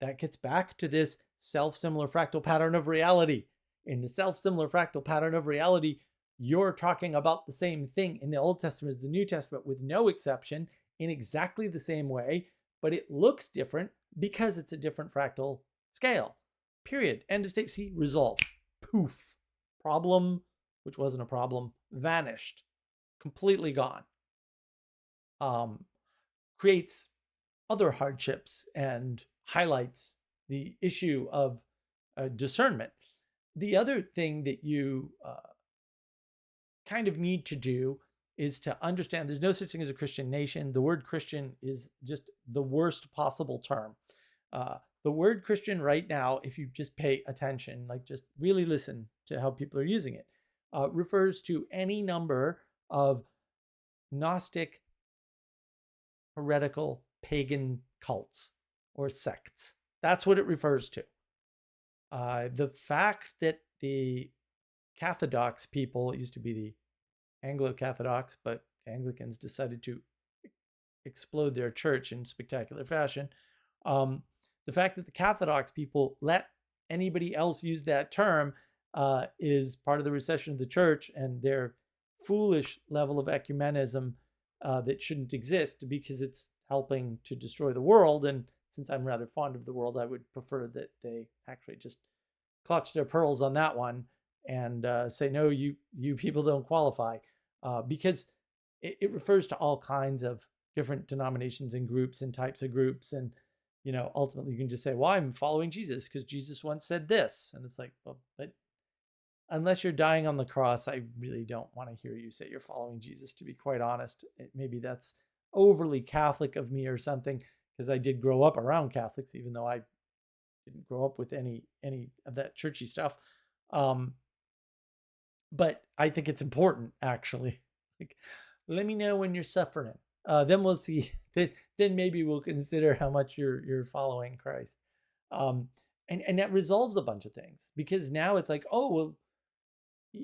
that gets back to this self-similar fractal pattern of reality. In the self-similar fractal pattern of reality, you're talking about the same thing in the Old Testament as the New Testament, with no exception, in exactly the same way, but it looks different because it's a different fractal scale. Period. End of state. See, resolve. Poof. Problem, which wasn't a problem, vanished. Completely gone. Creates other hardships and highlights the issue of discernment. The other thing that you kind of need to do is to understand there's no such thing as a Christian nation. The word Christian is just the worst possible term. The word Christian right now, if you just pay attention, like just really listen to how people are using it, refers to any number of Gnostic, heretical, pagan cults or sects. That's what it refers to. The fact that the Cathodox people, it used to be the Anglo-Cathodox, but Anglicans decided to explode their church in spectacular fashion. The fact that the Cathodox people let anybody else use that term is part of the recession of the church and their foolish level of ecumenism that shouldn't exist because it's helping to destroy the world. And since I'm rather fond of the world, I would prefer that they actually just clutch their pearls on that one and say, no, you people don't qualify, because it refers to all kinds of different denominations and groups and types of groups. And, you know, ultimately you can just say, well, I'm following Jesus because Jesus once said this. And it's like, well, but unless you're dying on the cross, I really don't want to hear you say you're following Jesus, to be quite honest. Maybe that's overly Catholic of me or something, because I did grow up around Catholics, even though I didn't grow up with any of that churchy stuff. But I think it's important, actually. Like, let me know when you're suffering. Then we'll see. Then maybe we'll consider how much you're following Christ. And that resolves a bunch of things, because now it's like, oh, well,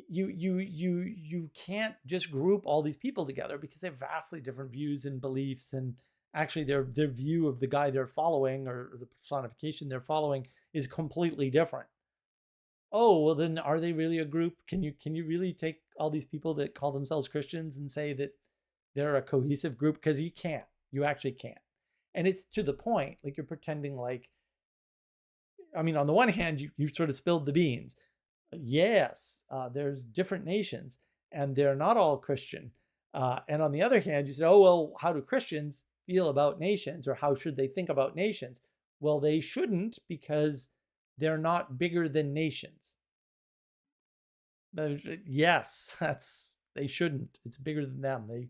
you can't just group all these people together because they have vastly different views and beliefs, and actually their view of the guy they're following or the personification they're following is completely different. Oh, well, then are they really a group? Can you really take all these people that call themselves Christians and say that they're a cohesive group? Because you can't. You actually can't. And it's to the point, like you're pretending like, I mean, on the one hand, you sort of spilled the beans. Yes, there's different nations and they're not all Christian. And on the other hand, you said, oh, well, how do Christians feel about nations, or how should they think about nations? Well, they shouldn't, because they're not bigger than nations. But yes, they shouldn't. It's bigger than them. They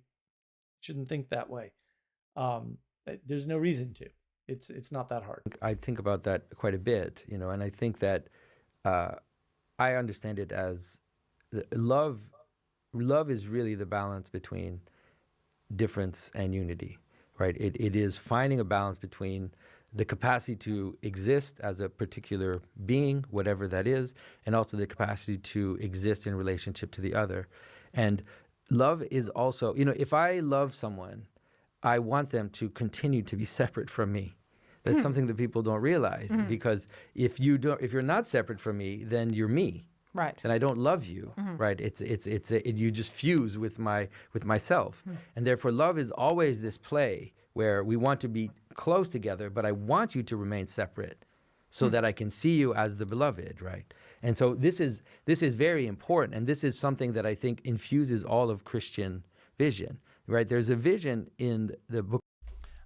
shouldn't think that way. There's no reason to. It's not that hard. I think about that quite a bit, you know, and I think that I understand it as love. Love is really the balance between difference and unity, right? It is finding a balance between the capacity to exist as a particular being, whatever that is, and also the capacity to exist in relationship to the other. And love is also, you know, if I love someone, I want them to continue to be separate from me. That's something that people don't realize, because if you're not separate from me, then you're me. Right. And I don't love you, right? You just fuse with myself, and therefore love is always this play where we want to be close together, but I want you to remain separate, so that I can see you as the beloved, right? And so this is very important, and this is something that I think infuses all of Christian vision, right? There's a vision in the book.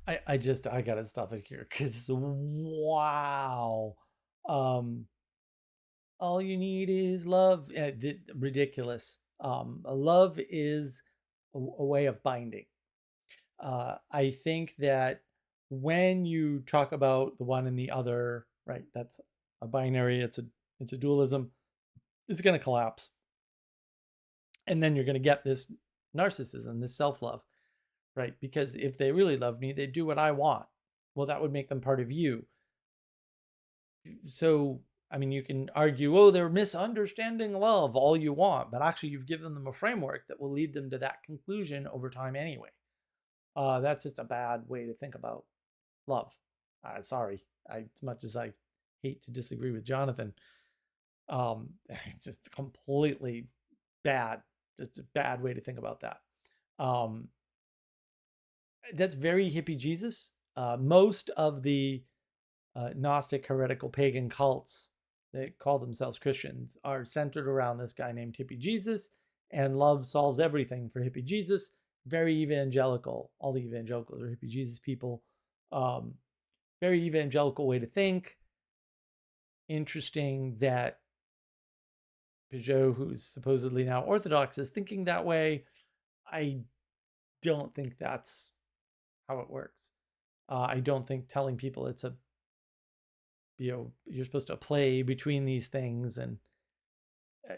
I gotta stop it here, because wow. All you need is love. Ridiculous. Love is a way of binding. I think that when you talk about the one and the other, right, that's a binary, it's a dualism, it's going to collapse. And then you're going to get this narcissism, this self-love, right? Because if they really love me, they do what I want. Well, that would make them part of you. So I mean, you can argue, oh, they're misunderstanding love all you want, but actually you've given them a framework that will lead them to that conclusion over time anyway. That's just a bad way to think about love. Sorry, as much as I hate to disagree with Jonathan, it's just completely bad. Just a bad way to think about that. That's very hippie Jesus. Most of the Gnostic, heretical, pagan cults that call themselves Christians are centered around this guy named Hippie Jesus, and love solves everything for Hippie Jesus. Very evangelical. All the evangelicals are Hippie Jesus people. Very evangelical way to think. Interesting that Pageau, who's supposedly now Orthodox, is thinking that way. I don't think that's how it works. I don't think telling people it's a, you're supposed to play between these things and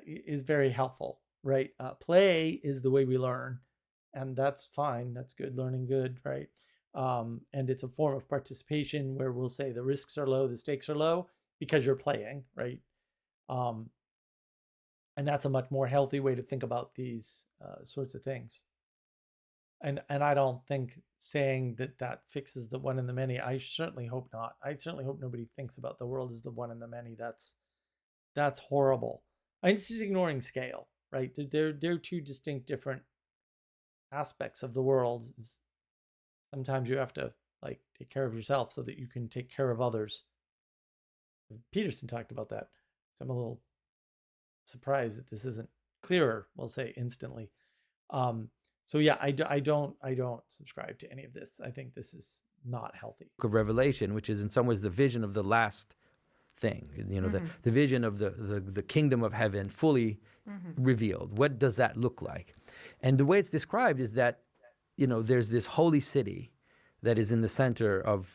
is very helpful, right? Play is the way we learn, and that's fine. That's good, learning good, right? And it's a form of participation where we'll say the risks are low, the stakes are low because you're playing, right? And that's a much more healthy way to think about these sorts of things. And I don't think saying that fixes the one and the many. I certainly hope not. I certainly hope nobody thinks about the world as the one and the many. That's horrible. I mean, it's just ignoring scale, right? They're two distinct, different aspects of the world. Sometimes you have to like take care of yourself so that you can take care of others. Peterson talked about that. So I'm a little surprised that this isn't clearer. We'll say instantly. So yeah, I don't subscribe to any of this. I think this is not healthy. Of Revelation, which is in some ways the vision of the last thing, the vision of the kingdom of heaven fully revealed. What does that look like? And the way it's described is that, there's this holy city that is in the center of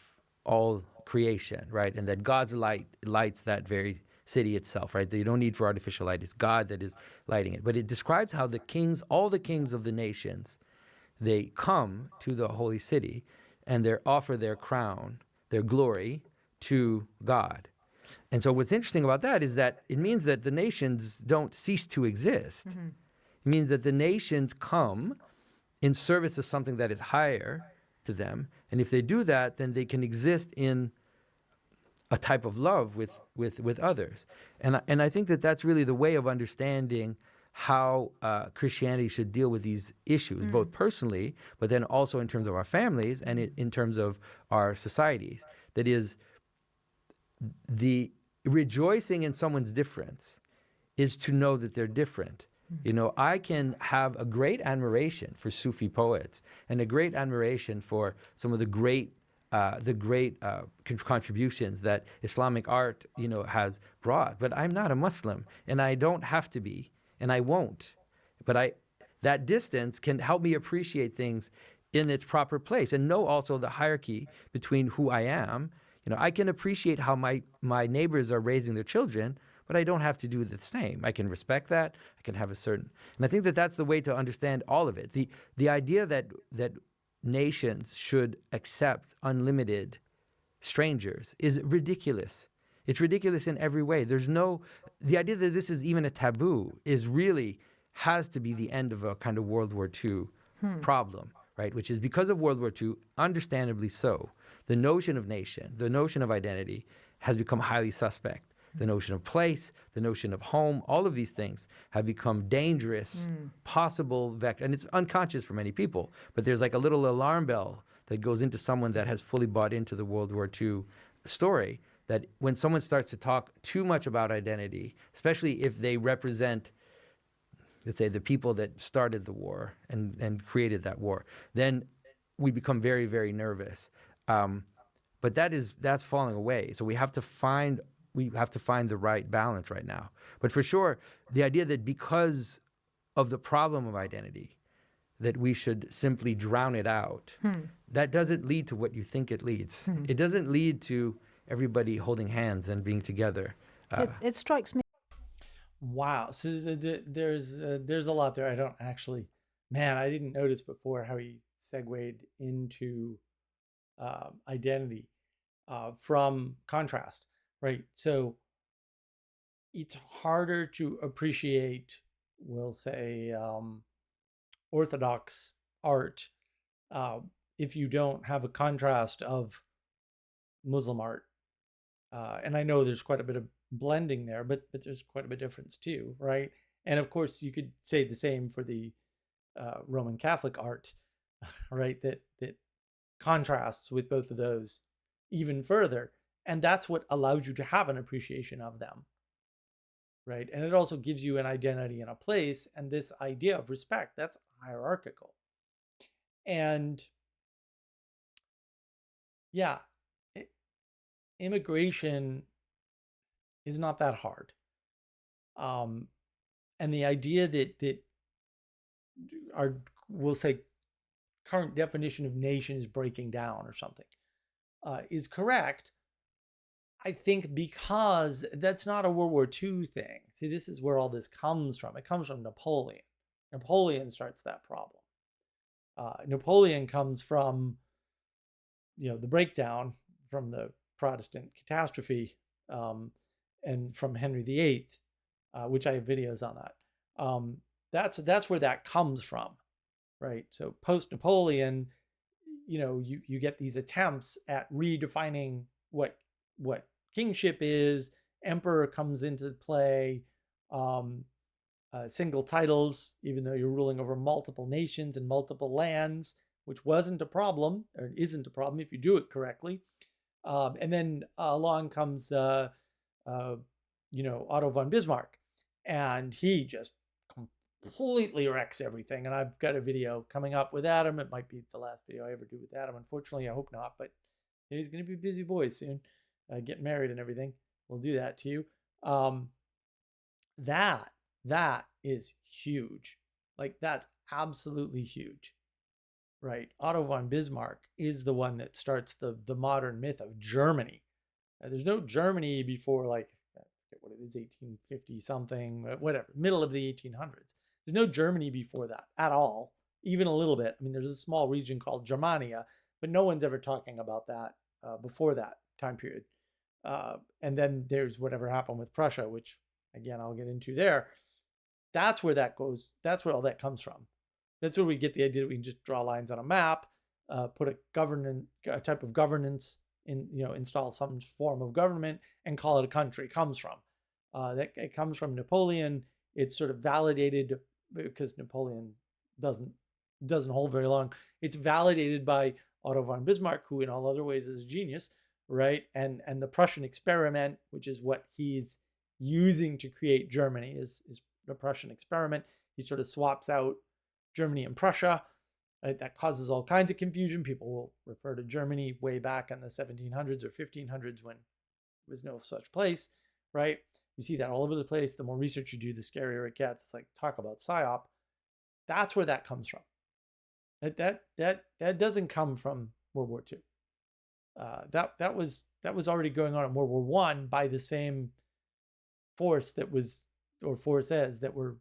all creation, right? And that God's light lights that very city itself, right? That you don't need for artificial light. It's God that is lighting it. But it describes how all the kings of the nations, they come to the holy city and they offer their crown, their glory to God. And so what's interesting about that is that it means that the nations don't cease to exist. It means that the nations come in service of something that is higher to them. And if they do that, then they can exist in a type of love with others. And I think that that's really the way of understanding how Christianity should deal with these issues, both personally, but then also in terms of our families and in terms of our societies. That is, the rejoicing in someone's difference is to know that they're different. I can have a great admiration for Sufi poets and a great admiration for some of the great contributions that Islamic art, has brought. But I'm not a Muslim, and I don't have to be, and I won't. But that distance can help me appreciate things in its proper place and know also the hierarchy between who I am. I can appreciate how my neighbors are raising their children, but I don't have to do the same. I can respect that. I can have and I think that that's the way to understand all of it. The idea that nations should accept unlimited strangers is ridiculous. It's ridiculous in every way. The idea that this is even a taboo has to be the end of a kind of World War II problem, right? Which is because of World War II, understandably so, the notion of nation, the notion of identity has become highly suspect. The notion of place, the notion of home, all of these things have become dangerous, possible vector. And it's unconscious for many people, but there's like a little alarm bell that goes into someone that has fully bought into the World War II story, that when someone starts to talk too much about identity, especially if they represent, let's say, the people that started the war and created that war, then we become very, very nervous. But that's falling away. So we have to find the right balance right now. But for sure, the idea that because of the problem of identity, that we should simply drown it out, that doesn't lead to what you think it leads. It doesn't lead to everybody holding hands and being together. It strikes me. Wow. So there's a lot there. I don't actually, I didn't notice before how he segued into identity from contrast. Right. So it's harder to appreciate, we'll say, Orthodox art if you don't have a contrast of Muslim art. And I know there's quite a bit of blending there, but there's quite a bit of difference too, right? And of course, you could say the same for the Roman Catholic art, right? That contrasts with both of those even further, and that's what allows you to have an appreciation of them, right? And it also gives you an identity and a place, and this idea of respect, that's hierarchical. And yeah, immigration is not that hard. And the idea that our, we'll say, current definition of nation is breaking down or something is correct, I think, because that's not a World War II thing. See, this is where all this comes from. It comes from Napoleon. Napoleon starts that problem. Napoleon comes from, the breakdown from the Protestant catastrophe, and from Henry VIII, which I have videos on that. That's where that comes from, right? So post Napoleon, you get these attempts at redefining what kingship is. Emperor comes into play. Single titles, even though you're ruling over multiple nations and multiple lands, which wasn't a problem, or isn't a problem if you do it correctly. And then along comes Otto von Bismarck, and he just completely wrecks everything. And I've got a video coming up with Adam. It might be the last video I ever do with Adam. Unfortunately, I hope not, but he's going to be a busy boy soon, getting married and everything. We'll do that to you. That is huge. Like, that's absolutely huge, right? Otto von Bismarck is the one that starts the modern myth of Germany. There's no Germany before, like, what it is, 1850 something, whatever, middle of the 1800s. There's no Germany before that at all, even a little bit. I mean, there's a small region called Germania, but no one's ever talking about that before that time period. And then there's whatever happened with Prussia, which, again, I'll get into there. That's where that goes. That's where all that comes from. That's where we get the idea that we can just draw lines on a map, put a type of governance in, install some form of government and call it a country. It comes from that. It comes from Napoleon. It's sort of validated because Napoleon doesn't hold very long. It's validated by Otto von Bismarck, who in all other ways is a genius, right? And the Prussian experiment, which is what he's using to create Germany, is the Prussian experiment. He sort of swaps out Germany and Prussia. Right? That causes all kinds of confusion. People will refer to Germany way back in the 1700s or 1500s when there was no such place, right? You see that all over the place. The more research you do, the scarier it gets. It's like, talk about PSYOP. That's where that comes from. That doesn't come from World War II. That was already going on in World War I by the same force forces that were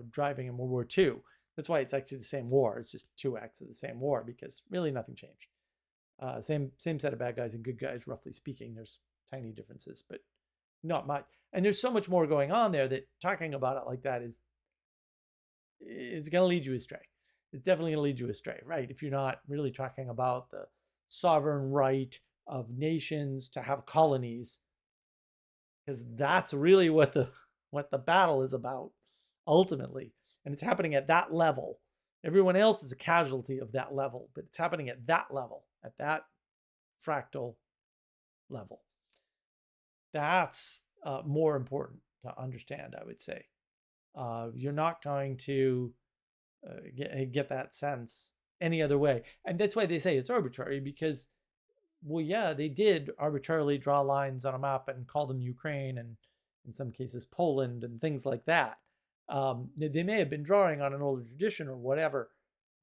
driving in World War II. That's why it's actually the same war. It's just two acts of the same war, because really nothing changed. Same set of bad guys and good guys, roughly speaking. There's tiny differences, but not much. And there's so much more going on there that talking about it like that it's going to lead you astray. It's definitely going to lead you astray, right? If you're not really talking about the sovereign right of nations to have colonies, because that's really what the battle is about ultimately. And it's happening at that level. Everyone else is a casualty of that level, but it's happening at that level, at that fractal level. That's more important to understand, I would say. You're not going to get that sense any other way. And that's why they say it's arbitrary, because, well, yeah, they did arbitrarily draw lines on a map and call them Ukraine and in some cases Poland and things like that. They may have been drawing on an older tradition or whatever,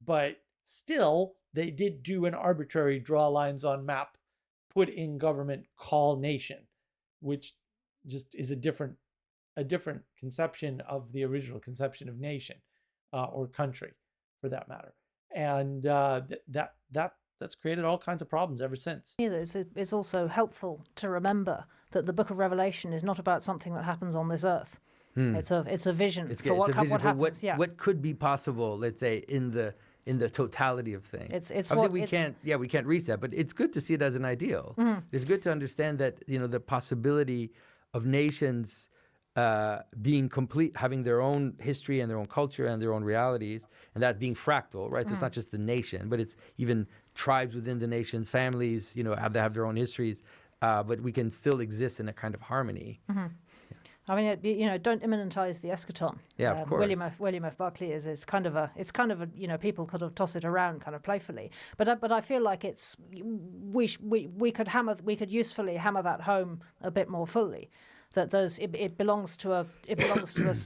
but still they did do an arbitrary draw lines on map, put in government, call nation, which just is a different conception of the original conception of nation or country, for that matter. And that's created all kinds of problems ever since. It's also helpful to remember that the Book of Revelation is not about something that happens on this earth. It's a vision for what happens. What could be possible, let's say, in the totality of things. We can't reach that, but it's good to see it as an ideal. It's good to understand that the possibility of nations being complete, having their own history and their own culture and their own realities, and that being fractal, right? So it's not just the nation, but it's even tribes within the nations, families, have their own histories, but we can still exist in a kind of harmony. I mean, don't immanentize the eschaton. Yeah, of course. William F. Buckley is kind of a people could have tossed it around kind of playfully, but I feel like we could usefully hammer that home a bit more fully. That it belongs to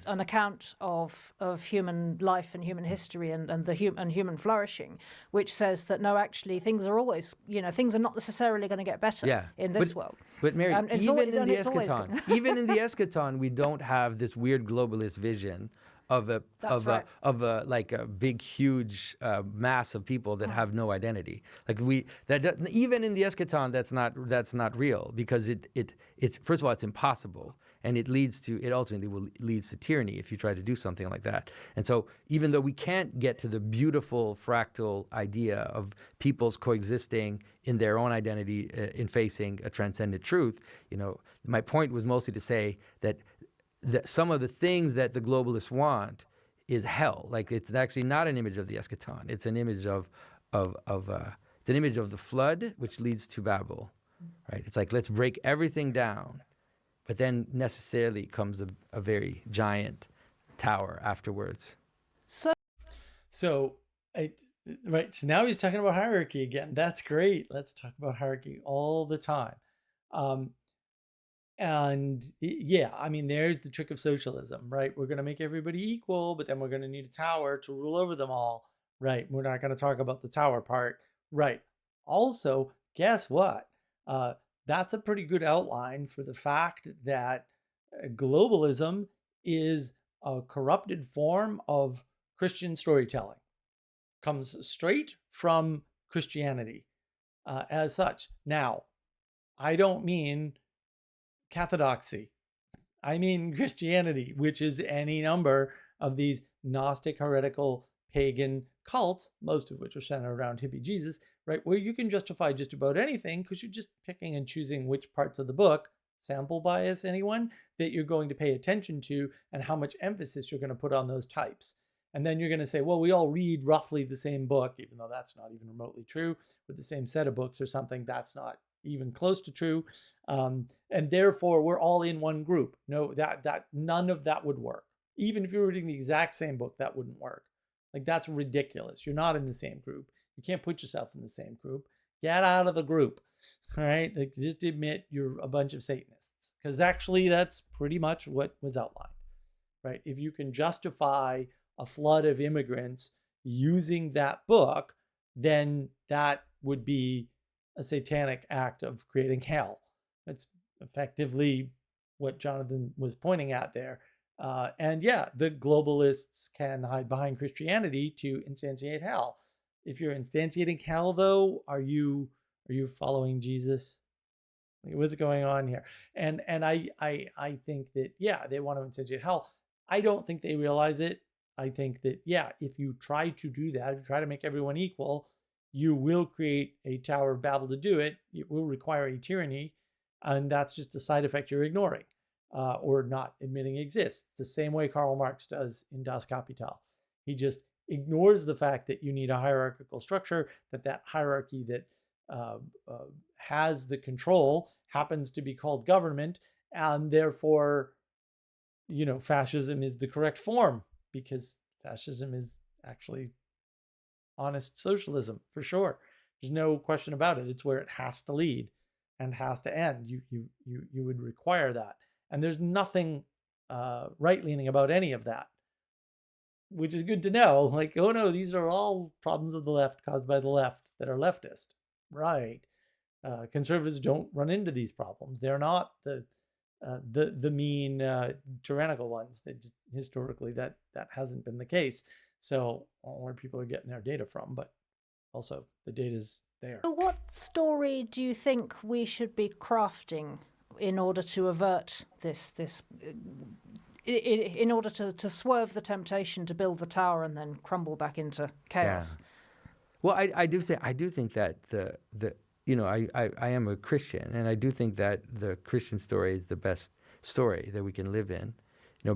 an account of human life and human history and human flourishing, which says that no, actually things are always things are not necessarily going to get better in this world. But Mary, even in the eschaton, we don't have this weird globalist vision of a big huge mass of people that have no identity. Even in the eschaton, that's not real, because it's first of all, it's impossible, and it ultimately leads to tyranny if you try to do something like that. And so even though we can't get to the beautiful fractal idea of peoples coexisting in their own identity in facing a transcendent truth, my point was mostly to say that some of the things that the globalists want is hell. Like, it's actually not an image of the eschaton. It's an image of the flood, which leads to Babel, right? It's like, let's break everything down, but then necessarily comes a very giant tower afterwards. So now he's talking about hierarchy again. That's great. Let's talk about hierarchy all the time. And yeah, I mean, there's the trick of socialism, right? We're going to make everybody equal, but then we're going to need a tower to rule over them all, right? We're not going to talk about the tower part, right? Also, guess what? That's a pretty good outline for the fact that globalism is a corrupted form of Christian storytelling. Comes straight from Christianity as such. Now, I don't mean Cathodoxy. I mean Christianity, which is any number of these Gnostic, heretical, pagan cults, most of which are centered around hippie Jesus, right? Where you can justify just about anything because you're just picking and choosing which parts of the book, sample bias, anyone, that you're going to pay attention to and how much emphasis you're going to put on those types. And then you're going to say, well, we all read roughly the same book, even though that's not even remotely true, with the same set of books or something. That's not even close to true, and therefore we're all in one group. No, that none of that would work. Even if you're reading the exact same book, that wouldn't work. Like, that's ridiculous. You're not in the same group. You can't put yourself in the same group. Get out of the group. All right, like, just admit you're a bunch of Satanists, because actually that's pretty much what was outlined, right? If you can justify a flood of immigrants using that book, then that would be a satanic act of creating hell. That's effectively what Jonathan was pointing at there. And yeah, the globalists can hide behind Christianity to instantiate hell. If you're instantiating hell, though, are you following Jesus? Like, what's going on here? And I think that, yeah, they want to instantiate hell. I don't think they realize it. I think that, yeah, if you try to do that, if you try to make everyone equal, you will create a Tower of Babel to do it. It will require a tyranny, and that's just a side effect you're ignoring or not admitting exists. The same way Karl Marx does in Das Kapital. He just ignores the fact that you need a hierarchical structure, that hierarchy that has the control happens to be called government, and therefore, fascism is the correct form, because fascism is actually honest socialism, for sure. There's no question about it. It's where it has to lead and has to end. You would require that. And there's nothing right-leaning about any of that, which is good to know. Like, oh no, these are all problems of the left caused by the left that are leftist. Right. Conservatives don't run into these problems. They're not the mean tyrannical ones. That just, historically that hasn't been the case. So where people are getting their data from, but also the data is there. So what story do you think we should be crafting in order to avert in order to swerve the temptation to build the tower and then crumble back into chaos? Well, I do think that I am a Christian, and I do think that the Christian story is the best story that we can live in,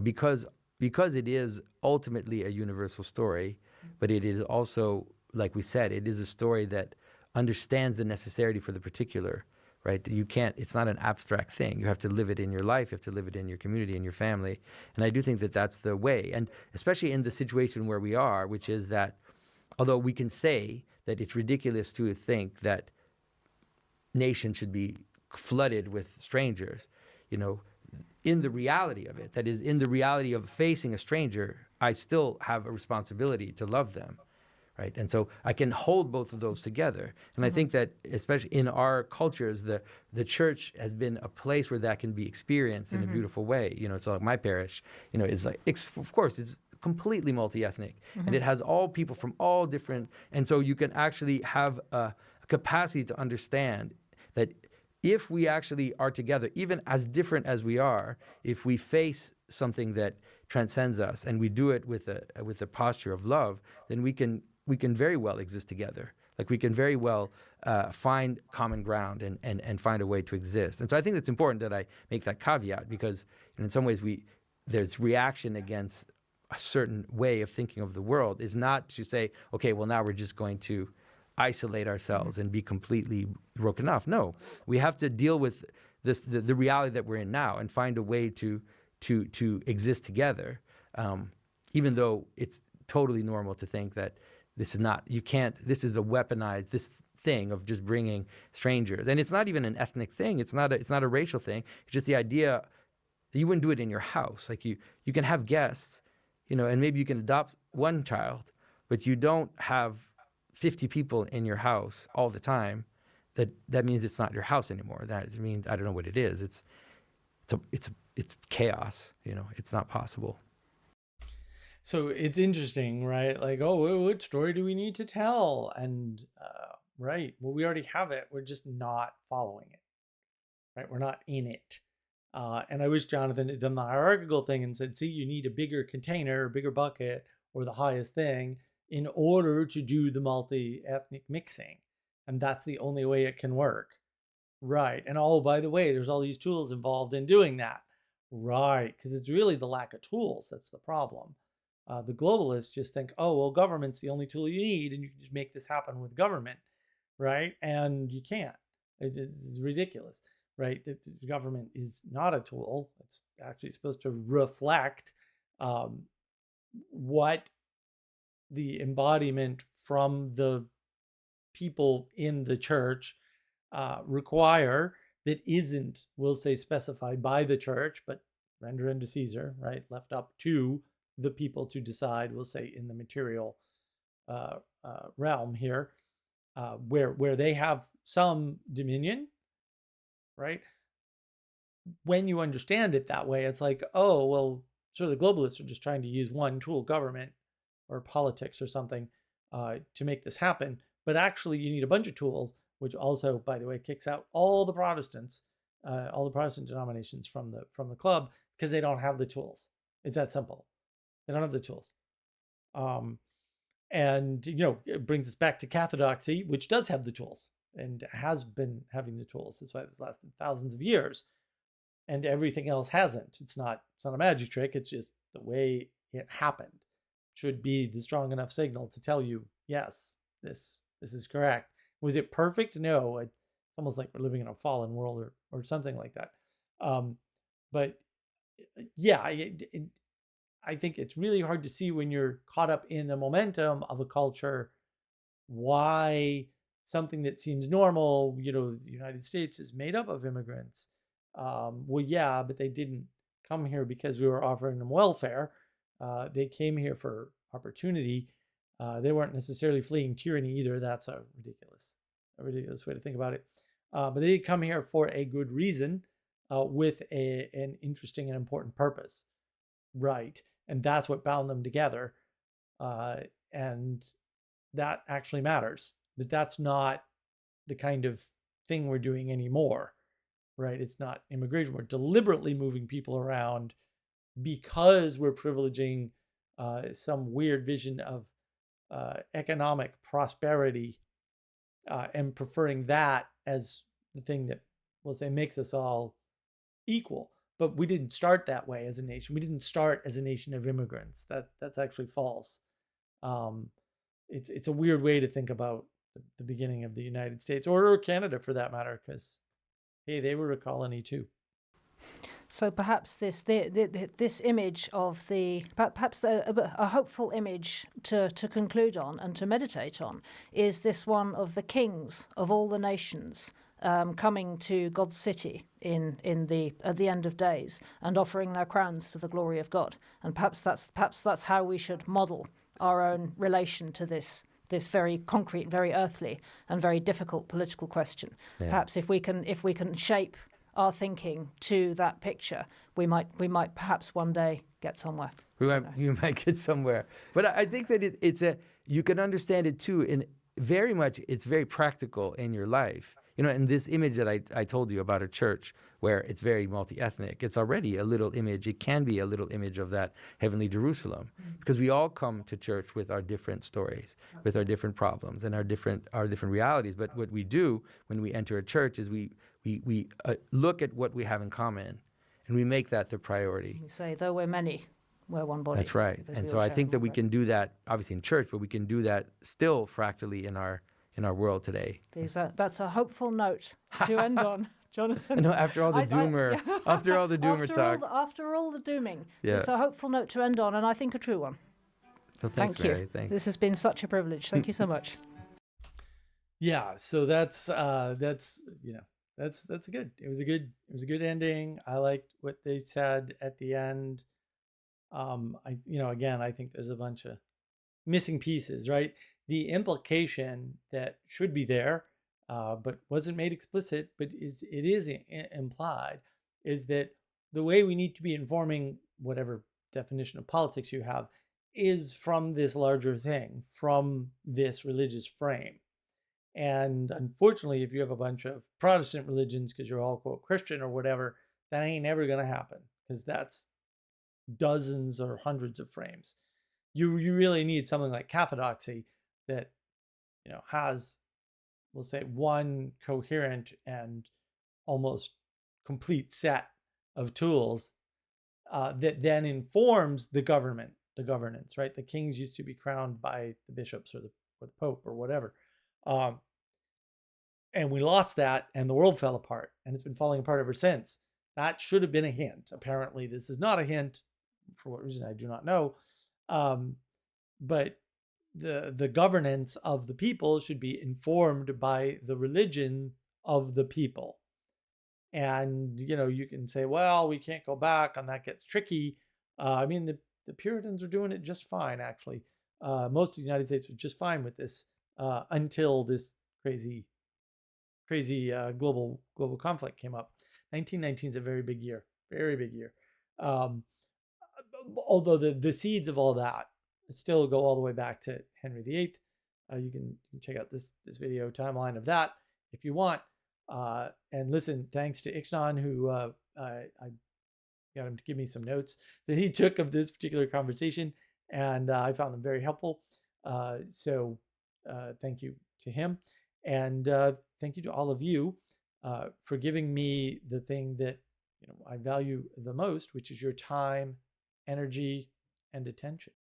because it is ultimately a universal story, but it is also, like we said, it is a story that understands the necessity for the particular, right? It's not an abstract thing. You have to live it in your life. You have to live it in your community, in your family. And I do think that that's the way. And especially in the situation where we are, which is that although we can say that it's ridiculous to think that nations should be flooded with strangers, in the reality of it, that is, in the reality of facing a stranger, I still have a responsibility to love them, right? And so I can hold both of those together. And I think that, especially in our cultures, the church has been a place where that can be experienced in a beautiful way. So like my parish, is like, of course, it's completely multi-ethnic, and it has all people from all different, and so you can actually have a capacity to understand that if we actually are together, even as different as we are, if we face something that transcends us and we do it with a posture of love, then we can very well exist together. Like we can very well find common ground and find a way to exist. And so I think it's important that I make that caveat, because in some ways there's reaction against a certain way of thinking of the world, is not to say, okay, well, now we're just going to isolate ourselves and be completely broken off. No, we have to deal with the reality that we're in now and find a way to exist together, even though it's totally normal to think that this is a weaponized, this thing of just bringing strangers. And it's not even an ethnic thing. It's not a racial thing. It's just the idea that you wouldn't do it in your house. Like you can have guests, and maybe you can adopt one child, but you don't have 50 people in your house all the time. That means it's not your house anymore. That means, I don't know what it is. It's chaos. It's not possible. So it's interesting, right? Like, oh, what story do we need to tell? And right, well, we already have it. We're just not following it, right? We're not in it. And I wish Jonathan had done the hierarchical thing and said, see, you need a bigger container, a bigger bucket, or the highest thing in order to do the multi-ethnic mixing. And that's the only way it can work. Right. And oh, by the way, there's all these tools involved in doing that. Right. Because it's really the lack of tools that's the problem. The globalists just think, oh, well, government's the only tool you need, and you can just make this happen with government. Right. And you can't. It's ridiculous. Right. The government is not a tool. It's actually supposed to reflect what the embodiment from the people in the church require, that isn't, we'll say, specified by the church, but render unto Caesar, right? Left up to the people to decide, we'll say, in the material realm here, where they have some dominion, right? When you understand it that way, it's like, oh, well, so the globalists are just trying to use one tool, government or politics or something, to make this happen. But actually, you need a bunch of tools, which also, by the way, kicks out all the Protestants, all the Protestant denominations from the club, because they don't have the tools. It's that simple. They don't have the tools. And, it brings us back to Cathodoxy, which does have the tools and has been having the tools. That's why it's lasted thousands of years. And everything else hasn't. It's not a magic trick. It's just the way it happened. Should be the strong enough signal to tell you, yes, this is correct. Was it perfect? No. It's almost like we're living in a fallen world or something like that. But yeah, I think it's really hard to see when you're caught up in the momentum of a culture why something that seems normal, the United States is made up of immigrants. Well, yeah, but they didn't come here because we were offering them welfare. They came here for opportunity. They weren't necessarily fleeing tyranny either. That's a ridiculous way to think about it. But they did come here for a good reason, with an interesting and important purpose. Right. And that's what bound them together. And that actually matters. That's not the kind of thing we're doing anymore, right? It's not immigration. We're deliberately moving people around because we're privileging some weird vision of economic prosperity and preferring that as the thing that, we'll say, makes us all equal. But we didn't start that way as a nation. We didn't start as a nation of immigrants. That's actually false. It's a weird way to think about the beginning of the United States, or Canada for that matter, because hey, they were a colony too. So perhaps this image of perhaps a hopeful image to conclude on and to meditate on is this one of the kings of all the nations coming to God's city at the end of days and offering their crowns to the glory of God. And perhaps that's how we should model our own relation to this very concrete, very earthly, and very difficult political question. Yeah. Perhaps if we can shape our thinking to that picture, we might perhaps one day get somewhere. You might get somewhere. But I think that you can understand it too, in very much it's very practical in your life. And this image that I told you about a church where it's very multi-ethnic, it's already a little image. It can be a little image of that heavenly Jerusalem, because we all come to church with our different stories, with our different problems and our different realities. But what we do when we enter a church is we look at what we have in common, and we make that the priority. We say, though we're many, we're one body. That's right. And so I think that we can do that, obviously in church, but we can do that still fractally in our world today. That's a hopeful note to end on, Jonathan. No, after all the doomer talk. After all the dooming, yeah. It's a hopeful note to end on, and I think a true one. Well, thanks, Thank Mary. you. Thanks. This has been such a privilege. Thank you so much. Yeah, so that's good. It was a good ending. I liked what they said at the end. I think there's a bunch of missing pieces, right? The implication that should be there, but wasn't made explicit, but it is implied, is that the way we need to be informing whatever definition of politics you have is from this larger thing, from this religious frame. And unfortunately, if you have a bunch of Protestant religions, because you're all, quote, Christian or whatever, that ain't never going to happen, because that's dozens or hundreds of frames. You really need something like Cathodoxy that, has, we'll say, one coherent and almost complete set of tools that then informs the governance, right? The kings used to be crowned by the bishops or the Pope or whatever. And we lost that, and the world fell apart, and it's been falling apart ever since. That should have been a hint. Apparently, this is not a hint. For what reason, I do not know. But the governance of the people should be informed by the religion of the people. And, you can say, well, we can't go back, and that gets tricky. The Puritans are doing it just fine, actually. Most of the United States was just fine with this until this crazy global conflict came up. 1919 is a very big year. Although the seeds of all that still go all the way back to Henry VIII. You can check out this video timeline of that if you want. And listen, thanks to Ixnan, who I got him to give me some notes that he took of this particular conversation, and I found them very helpful. So thank you to him, and thank you to all of you for giving me the thing that I value the most, which is your time, energy, and attention.